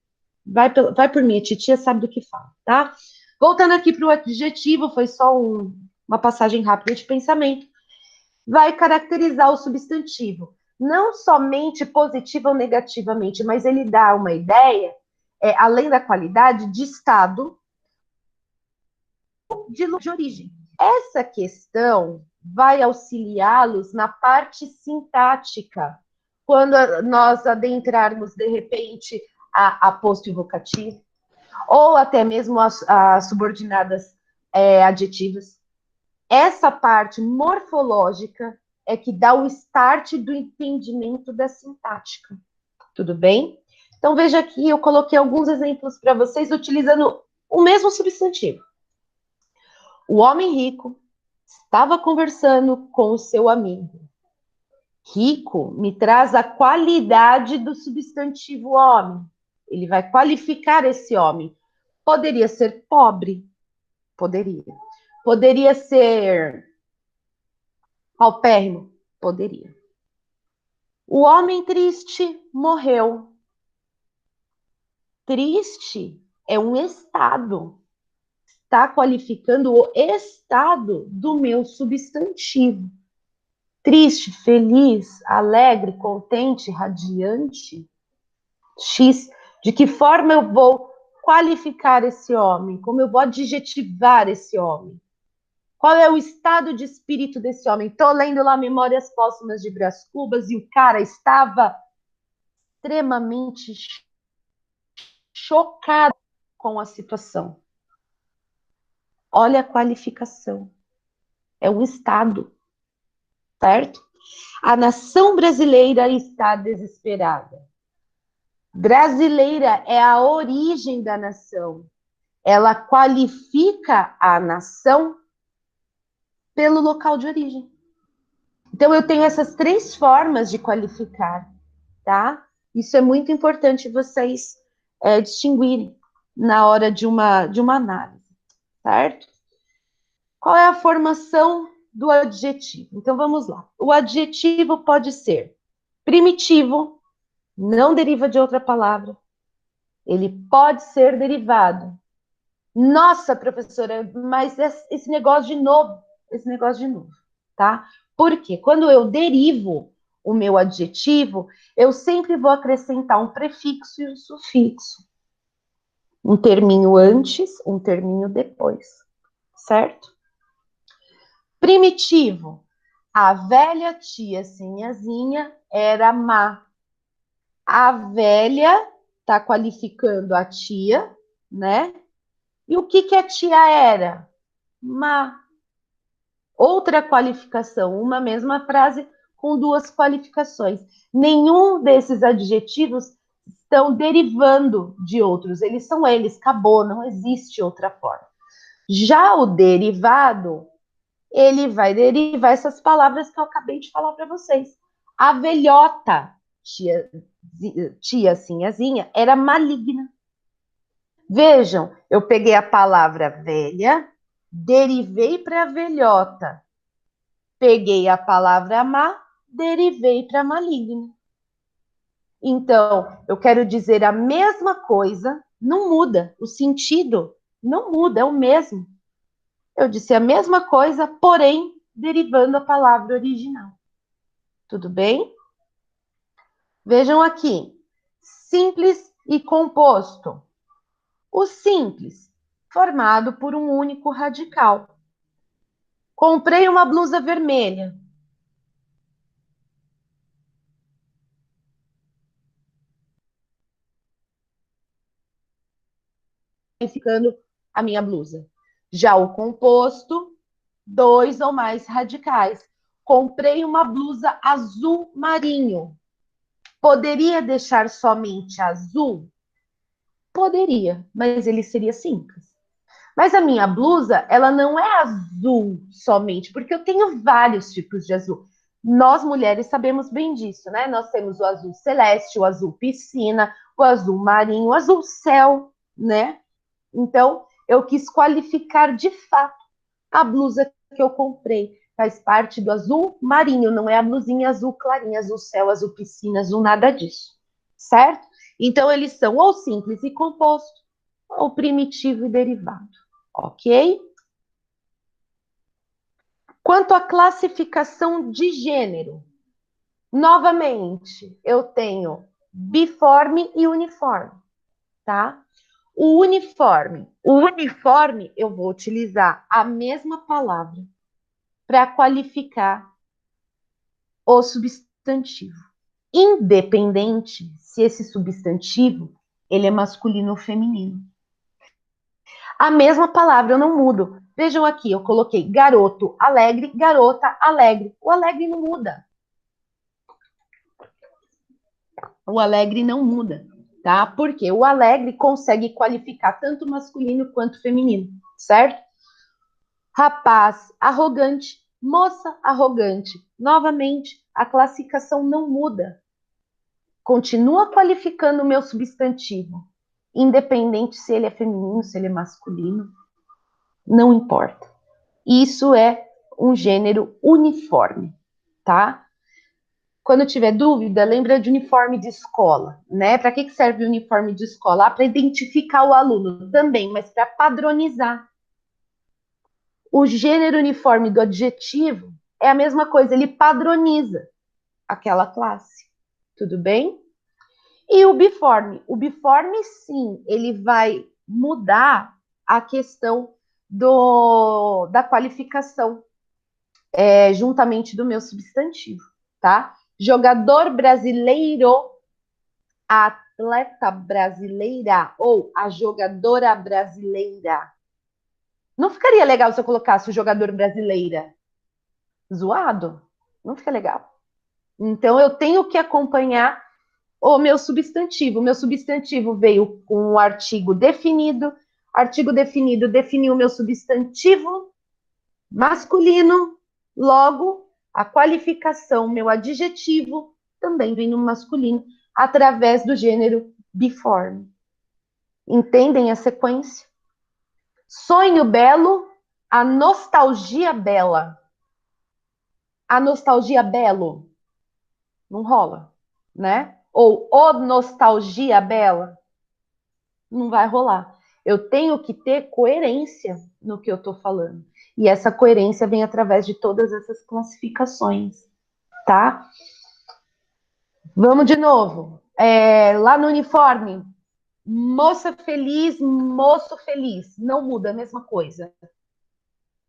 Vai por mim, a titia sabe do que fala, tá? Voltando aqui para o adjetivo, foi só uma passagem rápida de pensamento. Vai caracterizar o substantivo, não somente positiva ou negativamente, mas ele dá uma ideia, além da qualidade, de estado, de origem. Essa questão vai auxiliá-los na parte sintática, quando nós adentrarmos, de repente, a aposto e vocativo, ou até mesmo as subordinadas adjetivas. Essa parte morfológica é que dá o start do entendimento da sintática. Tudo bem? Então, veja aqui, eu coloquei alguns exemplos para vocês utilizando o mesmo substantivo. O homem rico estava conversando com o seu amigo. Rico me traz a qualidade do substantivo homem. Ele vai qualificar esse homem. Poderia ser pobre. Poderia. Poderia ser paupérrimo. Poderia. O homem triste morreu. Triste é um estado. Está qualificando o estado do meu substantivo. Triste, feliz, alegre, contente, radiante. X. De que forma eu vou qualificar esse homem? Como eu vou adjetivar esse homem? Qual é o estado de espírito desse homem? Estou lendo lá Memórias Póstumas de Brás Cubas e o cara estava extremamente chocado com a situação. Olha a qualificação. É um estado, certo? A nação brasileira está desesperada. Brasileira é a origem da nação. Ela qualifica a nação pelo local de origem. Então, eu tenho essas 3 formas de qualificar, tá? Isso é muito importante vocês distinguirem na hora de uma análise, certo? Qual é a formação do adjetivo? Então, vamos lá. O adjetivo pode ser primitivo, não deriva de outra palavra. Ele pode ser derivado. Nossa, professora, mas esse negócio de novo, tá? Porque quando eu derivo o meu adjetivo, eu sempre vou acrescentar um prefixo e um sufixo. Um terminho antes, um terminho depois, certo? Primitivo. A velha tia Sinhazinha era má. A velha está qualificando a tia, né? E o que a tia era? Má. Outra qualificação, uma mesma frase com 2 qualificações. Nenhum desses adjetivos estão derivando de outros, eles são eles, acabou, não existe outra forma. Já o derivado, ele vai derivar essas palavras que eu acabei de falar para vocês. A velhota, tia Sinhazinha, era maligna. Vejam, eu peguei a palavra velha, derivei para velhota. Peguei a palavra má, derivei para maligna. Então, eu quero dizer a mesma coisa, não muda, o sentido não muda, é o mesmo. Eu disse a mesma coisa, porém, derivando a palavra original. Tudo bem? Vejam aqui, simples e composto. O simples, formado por um único radical. Comprei uma blusa vermelha. Ficando a minha blusa. Já o composto, 2 ou mais radicais. Comprei uma blusa azul marinho. Poderia deixar somente azul? Poderia, mas ele seria simples. Mas a minha blusa, ela não é azul somente, porque eu tenho vários tipos de azul. Nós mulheres sabemos bem disso, né? Nós temos o azul celeste, o azul piscina, o azul marinho, o azul céu, né? Então, eu quis qualificar de fato a blusa que eu comprei. Faz parte do azul marinho, não é a blusinha azul clarinha, azul céu, azul piscina, azul nada disso, certo? Então, eles são ou simples e composto, ou primitivo e derivado, ok? Quanto à classificação de gênero, novamente, eu tenho biforme e uniforme, tá? O uniforme eu vou utilizar a mesma palavra para qualificar o substantivo. Independente se esse substantivo ele é masculino ou feminino. A mesma palavra, eu não mudo. Vejam aqui, eu coloquei garoto alegre, garota alegre. O alegre não muda. O alegre não muda, tá? Porque o alegre consegue qualificar tanto masculino quanto feminino, certo? Rapaz arrogante, moça arrogante. Novamente, a classificação não muda. Continua qualificando o meu substantivo, independente se ele é feminino, se ele é masculino, não importa. Isso é um gênero uniforme, tá? Quando tiver dúvida, lembra de uniforme de escola, né? Para que serve o uniforme de escola? Para identificar o aluno também, mas para padronizar. O gênero uniforme do adjetivo é a mesma coisa, ele padroniza aquela classe. Tudo bem? E o biforme? O biforme, sim, ele vai mudar a questão da qualificação, juntamente do meu substantivo, tá? Jogador brasileiro, atleta brasileira ou a jogadora brasileira. Não ficaria legal se eu colocasse o jogador brasileira? Zoado? Não fica legal. Então, eu tenho que acompanhar o meu substantivo. O meu substantivo veio com um artigo definido. Artigo definido definiu o meu substantivo masculino. Logo, a qualificação, meu adjetivo, também vem no masculino, através do gênero biforme. Entendem a sequência? Sonho belo, a nostalgia bela. A nostalgia belo. Não rola, né? Ou o nostalgia bela. Não vai rolar. Eu tenho que ter coerência no que eu estou falando. E essa coerência vem através de todas essas classificações, tá? Vamos de novo. Lá no uniforme, moça feliz, moço feliz. Não muda, a mesma coisa,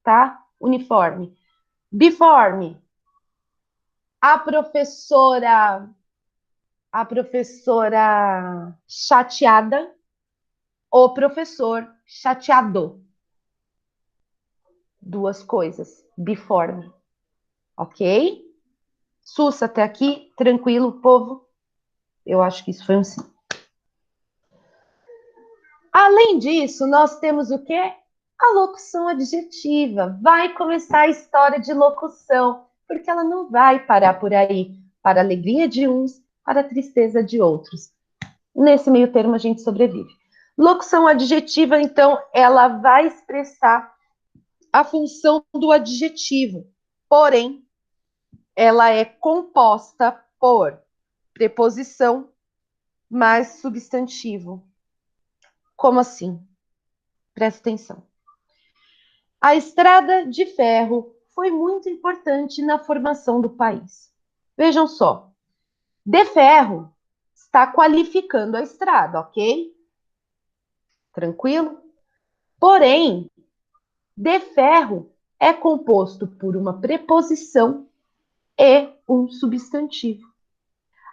tá? Uniforme. Biforme. A professora chateada, o professor chateado. Duas coisas, biforme, ok? Sussa até aqui, tranquilo, povo? Eu acho que isso foi um sim. Além disso, nós temos o quê? A locução adjetiva. Vai começar a história de locução, porque ela não vai parar por aí, para a alegria de uns, para a tristeza de outros. Nesse meio termo, a gente sobrevive. Locução adjetiva, então, ela vai expressar a função do adjetivo, porém, ela é composta por preposição mais substantivo. Como assim? Presta atenção. A estrada de ferro foi muito importante na formação do país. Vejam só, de ferro está qualificando a estrada, ok? Tranquilo? Porém, de ferro é composto por uma preposição e um substantivo.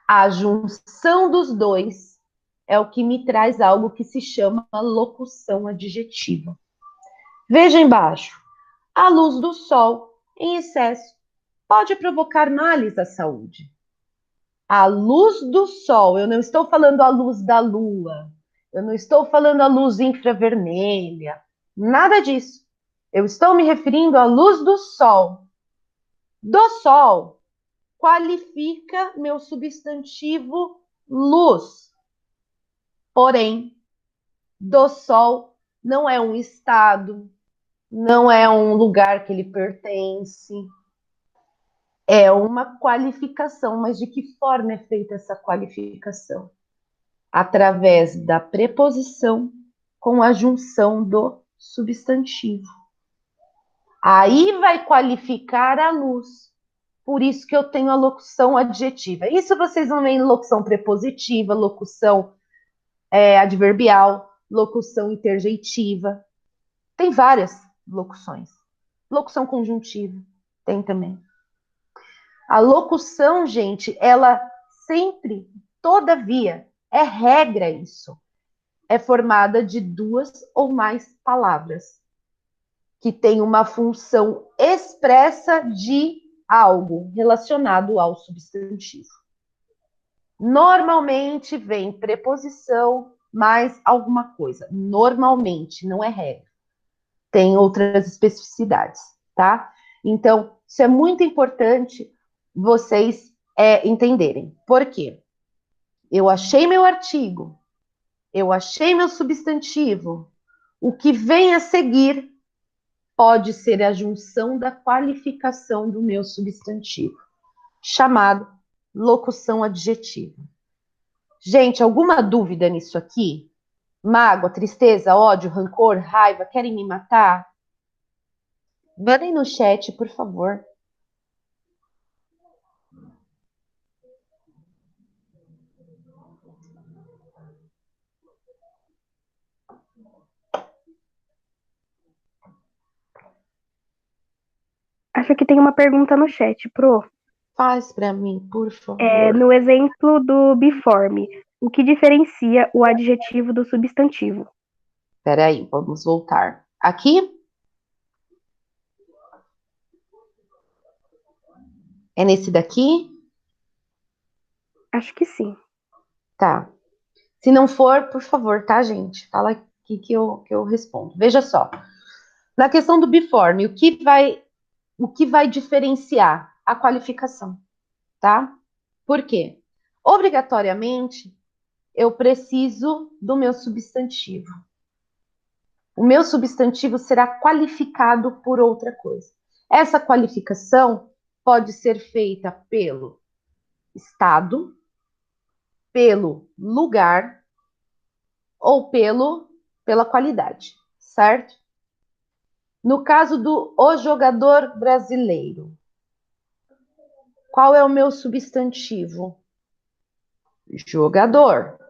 A junção dos dois é o que me traz algo que se chama locução adjetiva. Veja embaixo. A luz do sol, em excesso, pode provocar males à saúde. A luz do sol, eu não estou falando a luz da lua, eu não estou falando a luz infravermelha, nada disso. Eu estou me referindo à luz do sol. Do sol qualifica meu substantivo luz. Porém, do sol não é um estado, não é um lugar que ele pertence. É uma qualificação, mas de que forma é feita essa qualificação? Através da preposição com a junção do substantivo. Aí vai qualificar a luz. Por isso que eu tenho a locução adjetiva. Isso vocês vão ver em locução prepositiva, locução adverbial, locução interjeitiva. Tem várias locuções. Locução conjuntiva tem também. A locução, gente, ela sempre, todavia, é regra isso. é formada de duas ou mais palavras, que tem uma função expressa de algo relacionado ao substantivo. Normalmente vem preposição mais alguma coisa. Normalmente, não é regra. Tem outras especificidades, tá? Então, isso é muito importante vocês entenderem. Por quê? Eu achei meu artigo, eu achei meu substantivo. O que vem a seguir pode ser a junção da qualificação do meu substantivo, chamado locução adjetiva. Gente, alguma dúvida nisso aqui? Mágoa, tristeza, ódio, rancor, raiva, querem me matar? Mandem no chat, por favor. Acho que tem uma pergunta no chat, Pro. Faz para mim, por favor. No exemplo do biforme, o que diferencia o adjetivo do substantivo? Espera aí, vamos voltar. Aqui? É nesse daqui? Acho que sim. Tá. Se não for, por favor, tá, gente? Fala aqui que eu respondo. Veja só. Na questão do biforme, o que vai diferenciar? A qualificação, tá? Por quê? Obrigatoriamente, eu preciso do meu substantivo. O meu substantivo será qualificado por outra coisa. Essa qualificação pode ser feita pelo estado, pelo lugar ou pela qualidade, certo? No caso do o jogador brasileiro, qual é o meu substantivo? Jogador.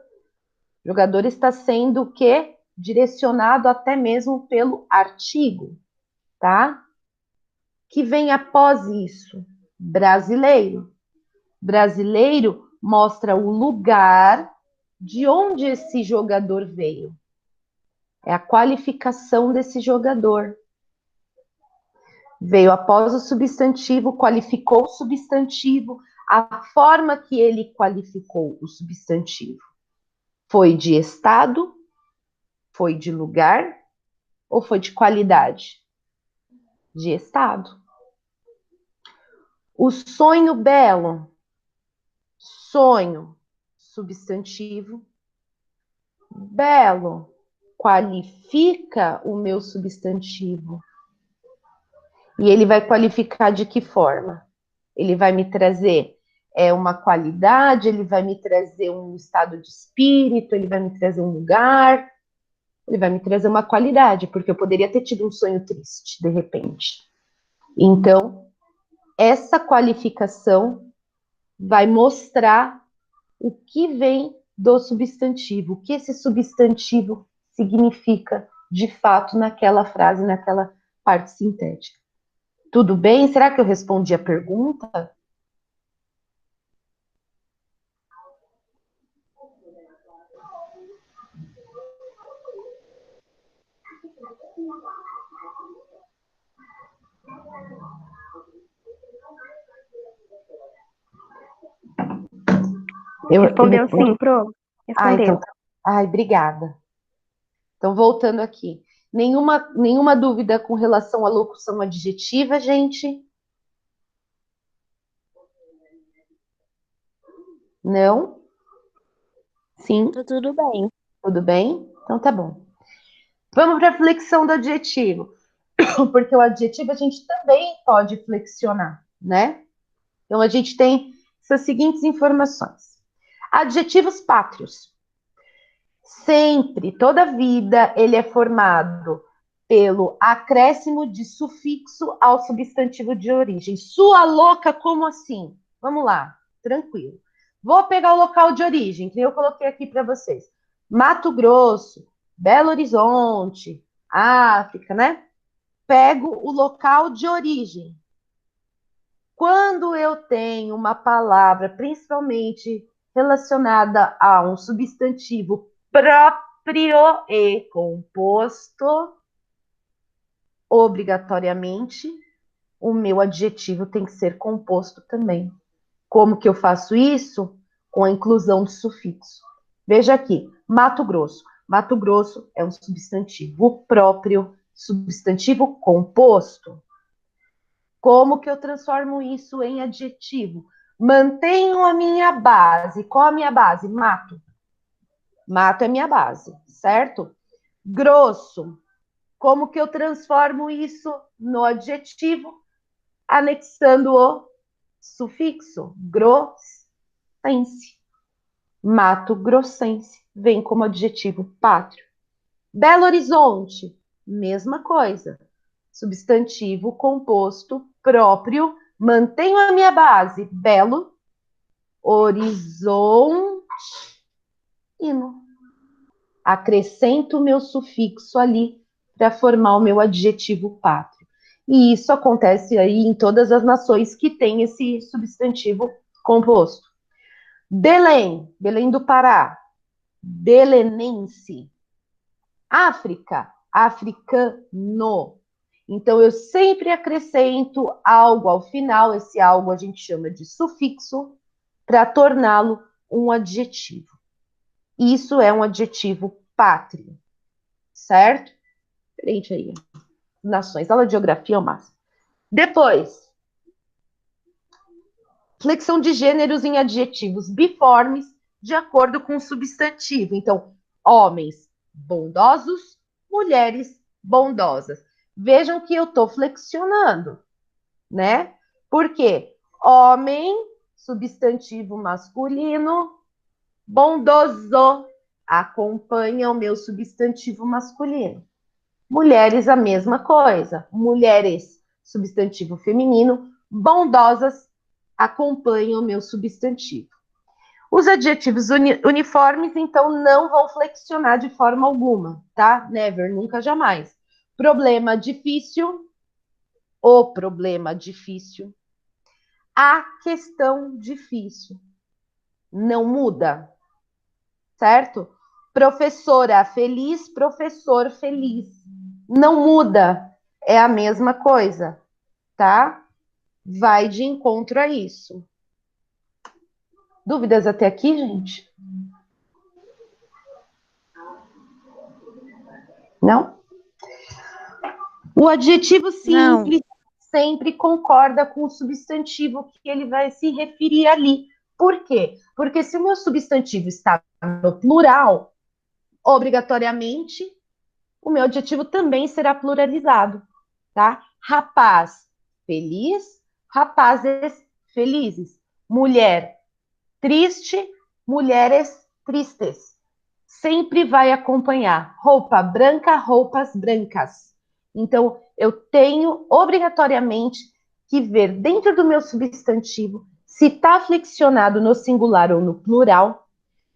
Jogador está sendo o quê? Direcionado até mesmo pelo artigo, tá? Que vem após isso? Brasileiro. Brasileiro mostra o lugar de onde esse jogador veio. É a qualificação desse jogador. Veio após o substantivo, qualificou o substantivo, a forma que ele qualificou o substantivo. Foi de estado? Foi de lugar? Ou foi de qualidade? De estado. O sonho belo. Sonho, substantivo. Belo qualifica o meu substantivo. E ele vai qualificar de que forma? Ele vai me trazer uma qualidade, ele vai me trazer um estado de espírito, ele vai me trazer um lugar, ele vai me trazer uma qualidade, porque eu poderia ter tido um sonho triste, de repente. Então, essa qualificação vai mostrar o que vem do substantivo, o que esse substantivo significa de fato naquela frase, naquela parte sintética. Tudo bem? Será que eu respondi a pergunta? Respondeu sim, Pro. Respondeu. Então tá. Ai, obrigada. Então, voltando aqui. Nenhuma dúvida com relação à locução adjetiva, gente? Não? Sim? Tá tudo bem. Tudo bem? Então tá bom. Vamos para a flexão do adjetivo. Porque o adjetivo a gente também pode flexionar, né? Então a gente tem essas seguintes informações. Adjetivos pátrios. Sempre, toda vida, ele é formado pelo acréscimo de sufixo ao substantivo de origem. Sua louca, como assim? Vamos lá, tranquilo. Vou pegar o local de origem, que eu coloquei aqui para vocês. Mato Grosso, Belo Horizonte, África, né? Pego o local de origem. Quando eu tenho uma palavra, principalmente relacionada a um substantivo próprio e composto, obrigatoriamente, o meu adjetivo tem que ser composto também. Como que eu faço isso? Com a inclusão do sufixo. Veja aqui, Mato Grosso. Mato Grosso é um substantivo próprio, substantivo composto. Como que eu transformo isso em adjetivo? Mantenho a minha base. Qual a minha base? Mato. Mato é minha base, certo? Grosso. Como que eu transformo isso no adjetivo? Anexando o sufixo. Grossense. Mato Grossense. Vem como adjetivo pátrio. Belo Horizonte. Mesma coisa. Substantivo composto próprio. Mantenho a minha base. Belo Horizontino. Acrescento o meu sufixo ali para formar o meu adjetivo pátrio. E isso acontece aí em todas as nações que têm esse substantivo composto. Belém, Belém do Pará. Belenense. África, africano. Então, eu sempre acrescento algo ao final, esse algo a gente chama de sufixo, para torná-lo um adjetivo. Isso é um adjetivo pátrio, certo? Diferente aí. Nações, aula de geografia é o máximo. Depois, flexão de gêneros em adjetivos biformes de acordo com o substantivo. Então, homens bondosos, mulheres bondosas. Vejam que eu estou flexionando, né? Por quê? Homem, substantivo masculino, bondoso, acompanha o meu substantivo masculino. Mulheres, a mesma coisa. Mulheres, substantivo feminino, bondosas, acompanham o meu substantivo. Os adjetivos uniformes, então, não vão flexionar de forma alguma, tá? Never, nunca, jamais. Problema difícil, o problema difícil. A questão difícil. Não muda, certo? Professora feliz, professor feliz. Não muda, é a mesma coisa, tá? Vai de encontro a isso. Dúvidas até aqui, gente? Não? O adjetivo simples sempre concorda com o substantivo que ele vai se referir ali. Por quê? Porque se o meu substantivo está no plural, obrigatoriamente, o meu adjetivo também será pluralizado, tá? Rapaz, feliz, rapazes, felizes. Mulher, triste, mulheres, tristes. Sempre vai acompanhar roupa branca, roupas brancas. Então, eu tenho obrigatoriamente que ver dentro do meu substantivo se está flexionado no singular ou no plural,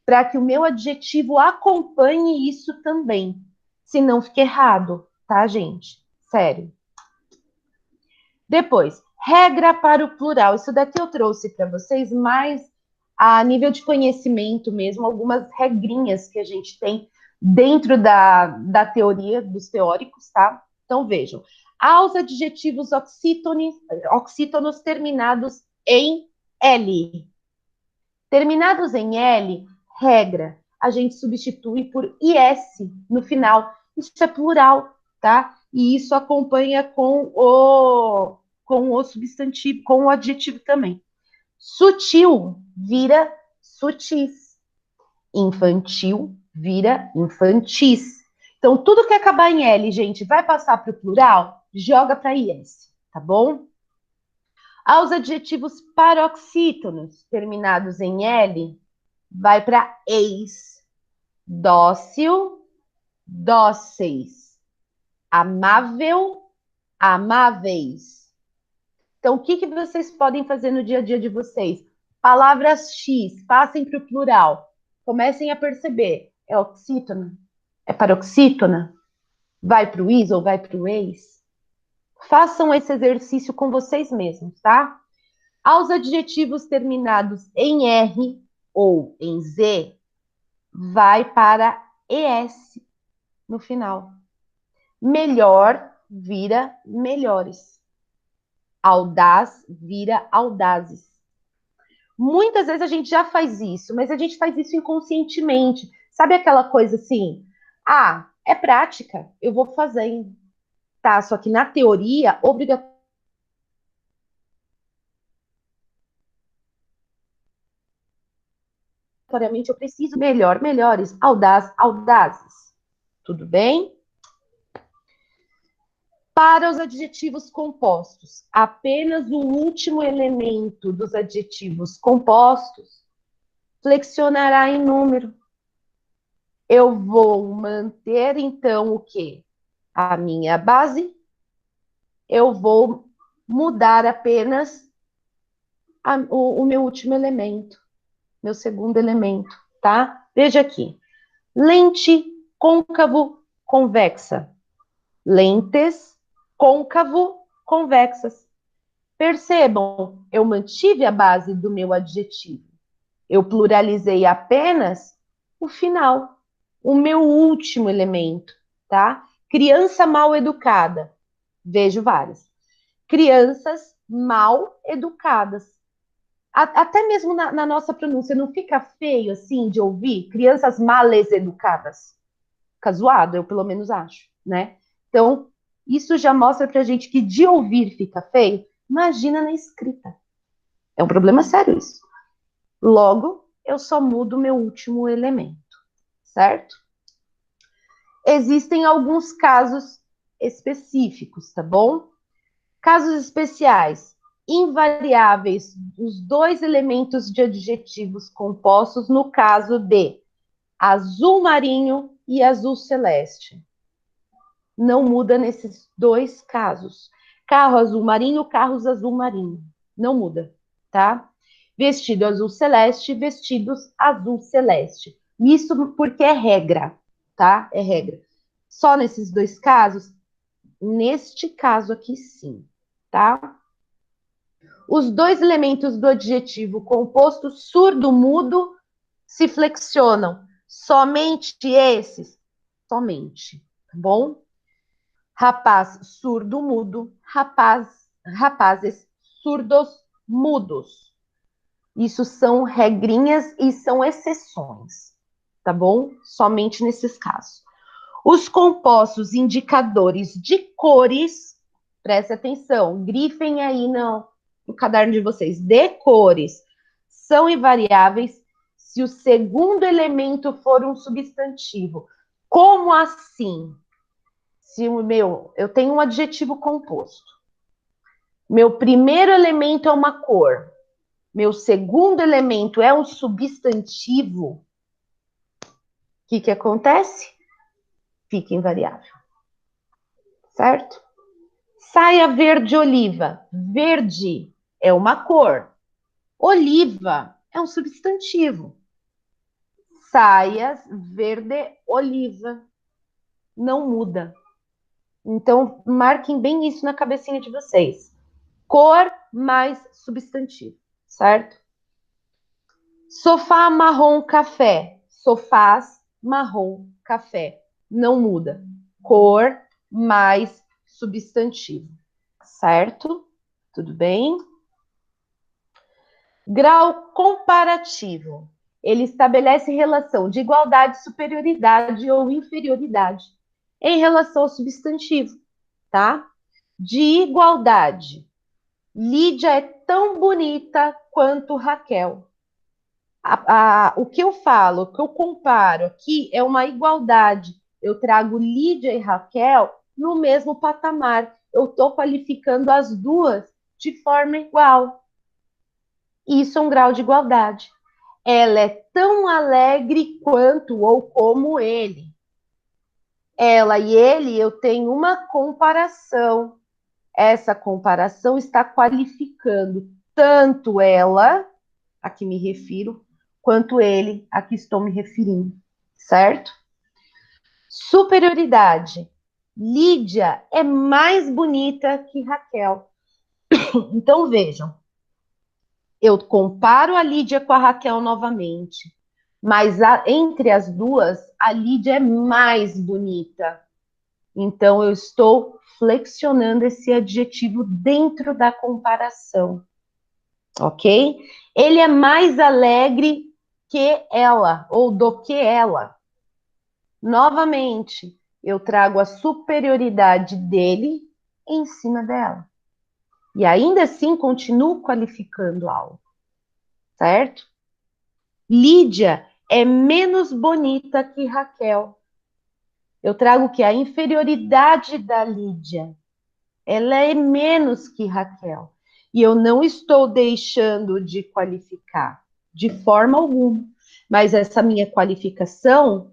para que o meu adjetivo acompanhe isso também. Senão fica errado, tá, gente? Sério. Depois, regra para o plural. Isso daqui eu trouxe para vocês mais a nível de conhecimento mesmo, algumas regrinhas que a gente tem dentro da teoria dos teóricos, tá? Então, vejam. Aos adjetivos oxítonos terminados em L. Terminados em L, regra, a gente substitui por IS no final. Isso é plural, tá? E isso acompanha com o substantivo, com o adjetivo também. Sutil vira sutis. Infantil vira infantis. Então, tudo que acabar em L, gente, vai passar para o plural, joga para IS, tá bom? Aos adjetivos paroxítonos terminados em L, vai para eis. Dócil, dóceis. Amável, amáveis. Então, o que vocês podem fazer no dia a dia de vocês? Palavras X, passem para o plural. Comecem a perceber. É oxítona? É paroxítona? Vai para o is ou vai para o eis? Façam esse exercício com vocês mesmos, tá? Aos adjetivos terminados em R ou em Z, vai para ES no final. Melhor vira melhores. Audaz vira audazes. Muitas vezes a gente já faz isso, mas a gente faz isso inconscientemente. Sabe aquela coisa assim? Ah, é prática, eu vou fazendo. Tá, só que na teoria, obrigatoriamente eu preciso melhor, melhores, audaz, audazes. Tudo bem? Para os adjetivos compostos, apenas o último elemento dos adjetivos compostos flexionará em número. Eu vou manter, então, o quê? A minha base. Eu vou mudar apenas o meu último elemento, meu segundo elemento, tá? Veja aqui. Lente, côncavo, convexa. Lentes, côncavo, convexas. Percebam, eu mantive a base do meu adjetivo. Eu pluralizei apenas o final, o meu último elemento, tá? Criança mal educada. Vejo várias. Crianças mal educadas. Até mesmo na nossa pronúncia, não fica feio assim de ouvir? Crianças males educadas. Fica zoado, eu pelo menos acho, né? Então, isso já mostra pra gente que de ouvir fica feio. Imagina na escrita. É um problema sério isso. Logo, eu só mudo o meu último elemento, certo? Existem alguns casos específicos, tá bom? Casos especiais, invariáveis, os dois elementos de adjetivos compostos no caso de azul marinho e azul celeste. Não muda nesses dois casos. Carro azul marinho, carros azul marinho. Não muda, tá? Vestido azul celeste, vestidos azul celeste. Isso porque é regra, tá? É regra. Só nesses dois casos? Neste caso aqui, sim, tá? Os dois elementos do adjetivo composto surdo-mudo se flexionam. Somente esses? Somente, tá bom? Rapaz surdo-mudo, rapazes surdos-mudos. Isso são regrinhas e são exceções, tá bom? Somente nesses casos. Os compostos indicadores de cores, preste atenção, grifem aí no caderno de vocês, de cores, são invariáveis se o segundo elemento for um substantivo. Como assim? Se eu tenho um adjetivo composto. Meu primeiro elemento é uma cor. Meu segundo elemento é um substantivo. O que acontece? Fica invariável. Certo? Saia verde oliva. Verde é uma cor. Oliva é um substantivo. Saias verde oliva. Não muda. Então, marquem bem isso na cabecinha de vocês. Cor mais substantivo, certo? Sofá marrom café. Sofás marrom café. Não muda. Cor mais substantivo, certo? Tudo bem? Grau comparativo. Ele estabelece relação de igualdade, superioridade ou inferioridade em relação ao substantivo, tá? De igualdade. Lídia é tão bonita quanto Raquel. O que eu falo, o que eu comparo aqui é uma igualdade. Eu trago Lídia e Raquel no mesmo patamar. Eu estou qualificando as duas de forma igual. Isso é um grau de igualdade. Ela é tão alegre quanto ou como ele. Ela e ele, eu tenho uma comparação. Essa comparação está qualificando tanto ela, a que me refiro, quanto ele, a que estou me referindo, certo? Superioridade. Lídia é mais bonita que Raquel. Então vejam, eu comparo a Lídia com a Raquel novamente. Mas entre as duas, a Lídia é mais bonita. Então, eu estou flexionando esse adjetivo dentro da comparação. Ok? Ele é mais alegre que ela, ou do que ela. Novamente, eu trago a superioridade dele em cima dela. E ainda assim, continuo qualificando algo. Certo? Lídia é menos bonita que Raquel. Eu trago que a inferioridade da Lídia, ela é menos que Raquel. E eu não estou deixando de qualificar, de forma alguma. Mas essa minha qualificação,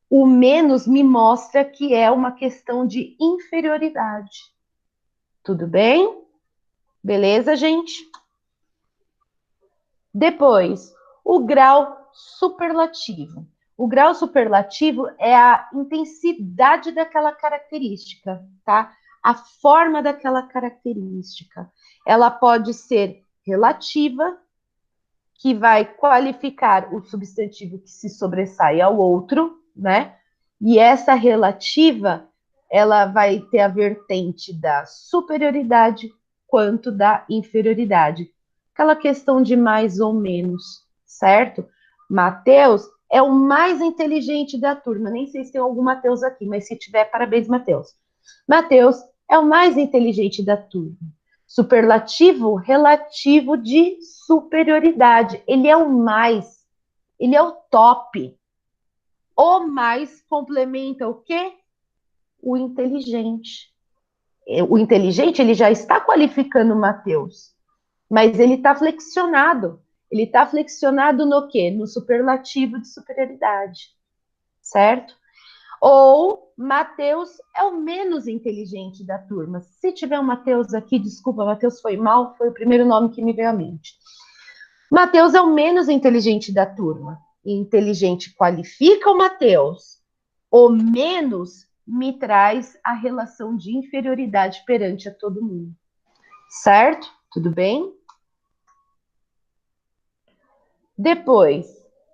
o menos me mostra que é uma questão de inferioridade. Tudo bem? Beleza, gente? Depois, o grau superlativo. O grau superlativo é a intensidade daquela característica, tá? A forma daquela característica. Ela pode ser relativa, que vai qualificar o substantivo que se sobressai ao outro, né? E essa relativa, ela vai ter a vertente da superioridade quanto da inferioridade. Aquela questão de mais ou menos, certo? Mateus é o mais inteligente da turma. Nem sei se tem algum Mateus aqui, mas se tiver, parabéns, Mateus. Mateus é o mais inteligente da turma. Superlativo, relativo de superioridade. Ele é o mais, ele é o top. O mais complementa o quê? O inteligente. O inteligente, ele já está qualificando o Mateus, mas ele está flexionado. Ele está flexionado no quê? No superlativo de superioridade, certo? Ou Mateus é o menos inteligente da turma. Se tiver um Mateus aqui, desculpa, Mateus foi mal, foi o primeiro nome que me veio à mente. Mateus é o menos inteligente da turma. E inteligente qualifica o Mateus. O menos me traz a relação de inferioridade perante a todo mundo. Certo? Tudo bem? Depois,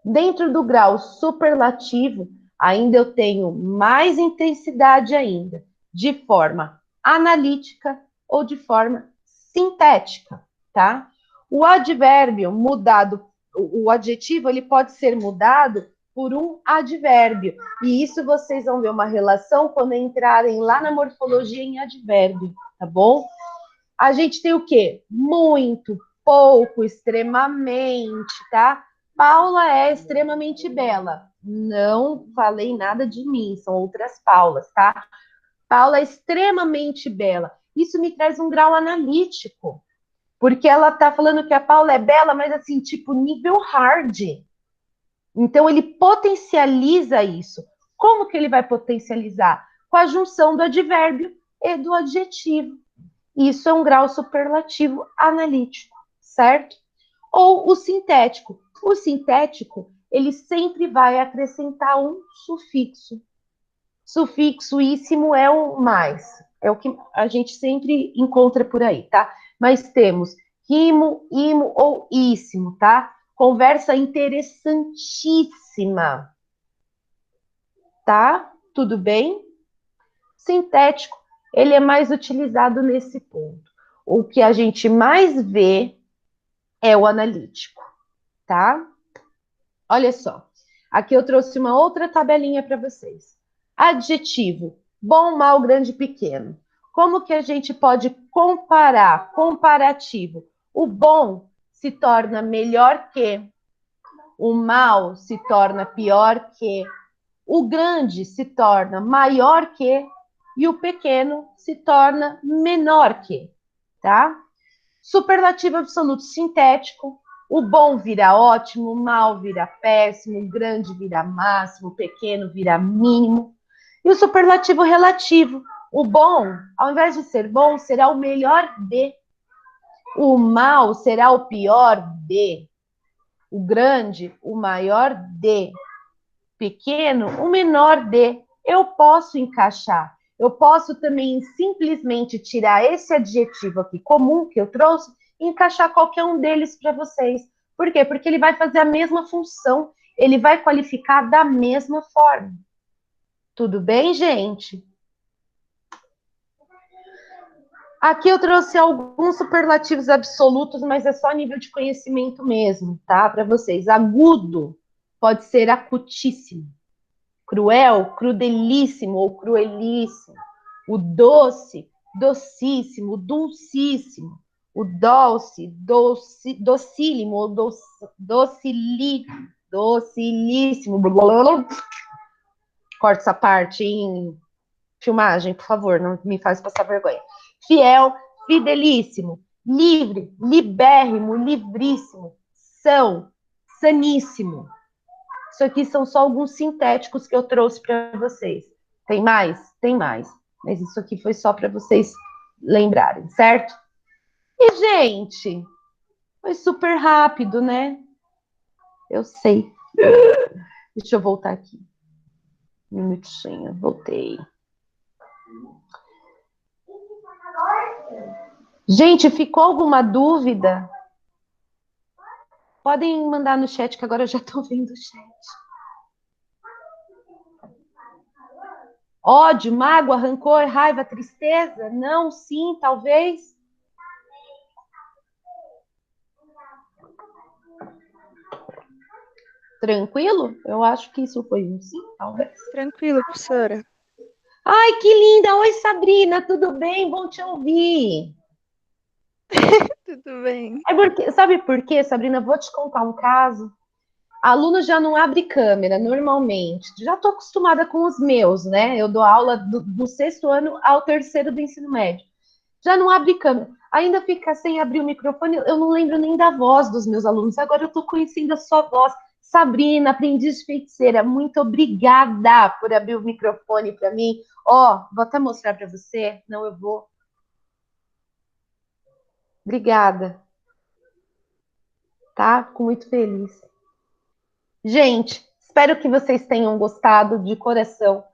dentro do grau superlativo, ainda eu tenho mais intensidade ainda, de forma analítica ou de forma sintética, tá? O advérbio mudado, o adjetivo, ele pode ser mudado por um advérbio. E isso vocês vão ver uma relação quando entrarem lá na morfologia em advérbio, tá bom? A gente tem o quê? Muito, pouco, extremamente, tá? Paula é extremamente bela. Não falei nada de mim, são outras Paulas, tá? Paula é extremamente bela. Isso me traz um grau analítico, porque ela tá falando que a Paula é bela, mas assim, tipo, nível hard. Então, ele potencializa isso. Como que ele vai potencializar? Com a junção do advérbio e do adjetivo. Isso é um grau superlativo analítico, certo? Ou o sintético. O sintético, ele sempre vai acrescentar um sufixo. Sufixo íssimo é o mais. É o que a gente sempre encontra por aí, tá? Mas temos rimo, imo ou íssimo, tá? Conversa interessantíssima. Tá? Tudo bem? Sintético, ele é mais utilizado nesse ponto. O que a gente mais vê é o analítico, tá? Olha só. Aqui eu trouxe uma outra tabelinha para vocês. Adjetivo: bom, mal, grande, pequeno. Como que a gente pode comparar? Comparativo. O bom se torna melhor que, o mal se torna pior que, o grande se torna maior que e o pequeno se torna menor que, tá? Superlativo absoluto sintético, o bom vira ótimo, o mal vira péssimo, o grande vira máximo, o pequeno vira mínimo. E o superlativo relativo, o bom, ao invés de ser bom, será o melhor de. O mal será o pior de. O grande, o maior de. Pequeno, o menor de. Eu posso encaixar. Eu posso também simplesmente tirar esse adjetivo aqui comum que eu trouxe e encaixar qualquer um deles para vocês. Por quê? Porque ele vai fazer a mesma função. ele vai qualificar da mesma forma. Tudo bem, gente? Aqui eu trouxe alguns superlativos absolutos, mas é só nível de conhecimento mesmo, tá? Para vocês. Agudo pode ser acutíssimo. Cruel, crudelíssimo ou cruelíssimo. O doce, docíssimo, dulcíssimo. O docílimo ou docilíssimo. Corta essa parte em filmagem, por favor, não me faz passar vergonha. Fiel, fidelíssimo, livre, libérrimo, livríssimo, saníssimo. Isso aqui são só alguns sintéticos que eu trouxe para vocês. Tem mais? Tem mais. Mas isso aqui foi só para vocês lembrarem, certo? E, gente, foi super rápido, né? Eu sei. Deixa eu voltar aqui. Um minutinho, voltei. Gente, ficou alguma dúvida? Podem mandar no chat, que agora eu já estou vendo o chat. Ódio, mágoa, rancor, raiva, tristeza? Não, sim, talvez. Tranquilo? Eu acho que isso foi um sim, talvez. Tranquilo, professora. Ai, que linda! Oi, Sabrina, tudo bem? Bom te ouvir. Tudo bem. É porque, sabe por quê, Sabrina? Vou te contar um caso. Aluno já não abre câmera, normalmente. Já estou acostumada com os meus, né? Eu dou aula do sexto ano ao terceiro do ensino médio. Já não abre câmera. Ainda fica sem abrir o microfone. Eu não lembro nem da voz dos meus alunos. Agora eu estou conhecendo a sua voz. Sabrina, aprendiz de feiticeira, muito obrigada por abrir o microfone para mim. Ó, vou até mostrar para você. Não, eu vou. Obrigada. Tá? Fico muito feliz. Gente, espero que vocês tenham gostado de coração.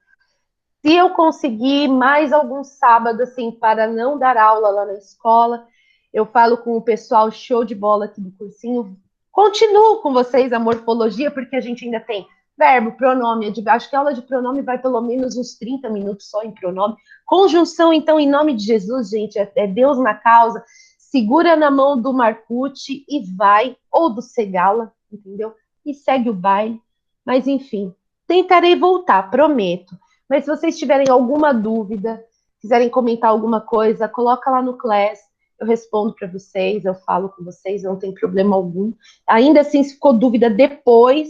Se eu conseguir mais algum sábado, assim, para não dar aula lá na escola, eu falo com o pessoal show de bola aqui do cursinho. Continuo com vocês a morfologia, porque a gente ainda tem verbo, pronome, acho que a aula de pronome vai pelo menos uns 30 minutos só em pronome. Conjunção, então, em nome de Jesus, gente, é Deus na causa. Segura na mão do Marcucci e vai, ou do Segala, entendeu? E segue o baile. Mas, enfim, tentarei voltar, prometo. Mas se vocês tiverem alguma dúvida, quiserem comentar alguma coisa, coloca lá no Class, eu respondo para vocês, eu falo com vocês, não tem problema algum. Ainda assim, se ficou dúvida depois,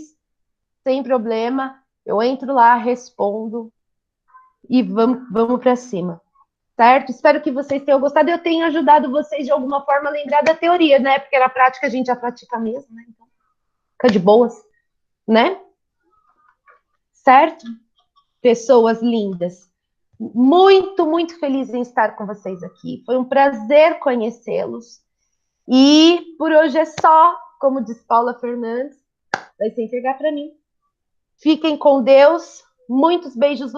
sem problema, eu entro lá, respondo e vamos para cima. Certo? Espero que vocês tenham gostado. Eu tenho ajudado vocês de alguma forma a lembrar da teoria, né? Porque na prática a gente já pratica mesmo, né? Então, fica de boas, né? Certo? Pessoas lindas. Muito, muito feliz em estar com vocês aqui. Foi um prazer conhecê-los. E por hoje é só, como diz Paula Fernandes, vai se entregar para mim. Fiquem com Deus. Muitos beijos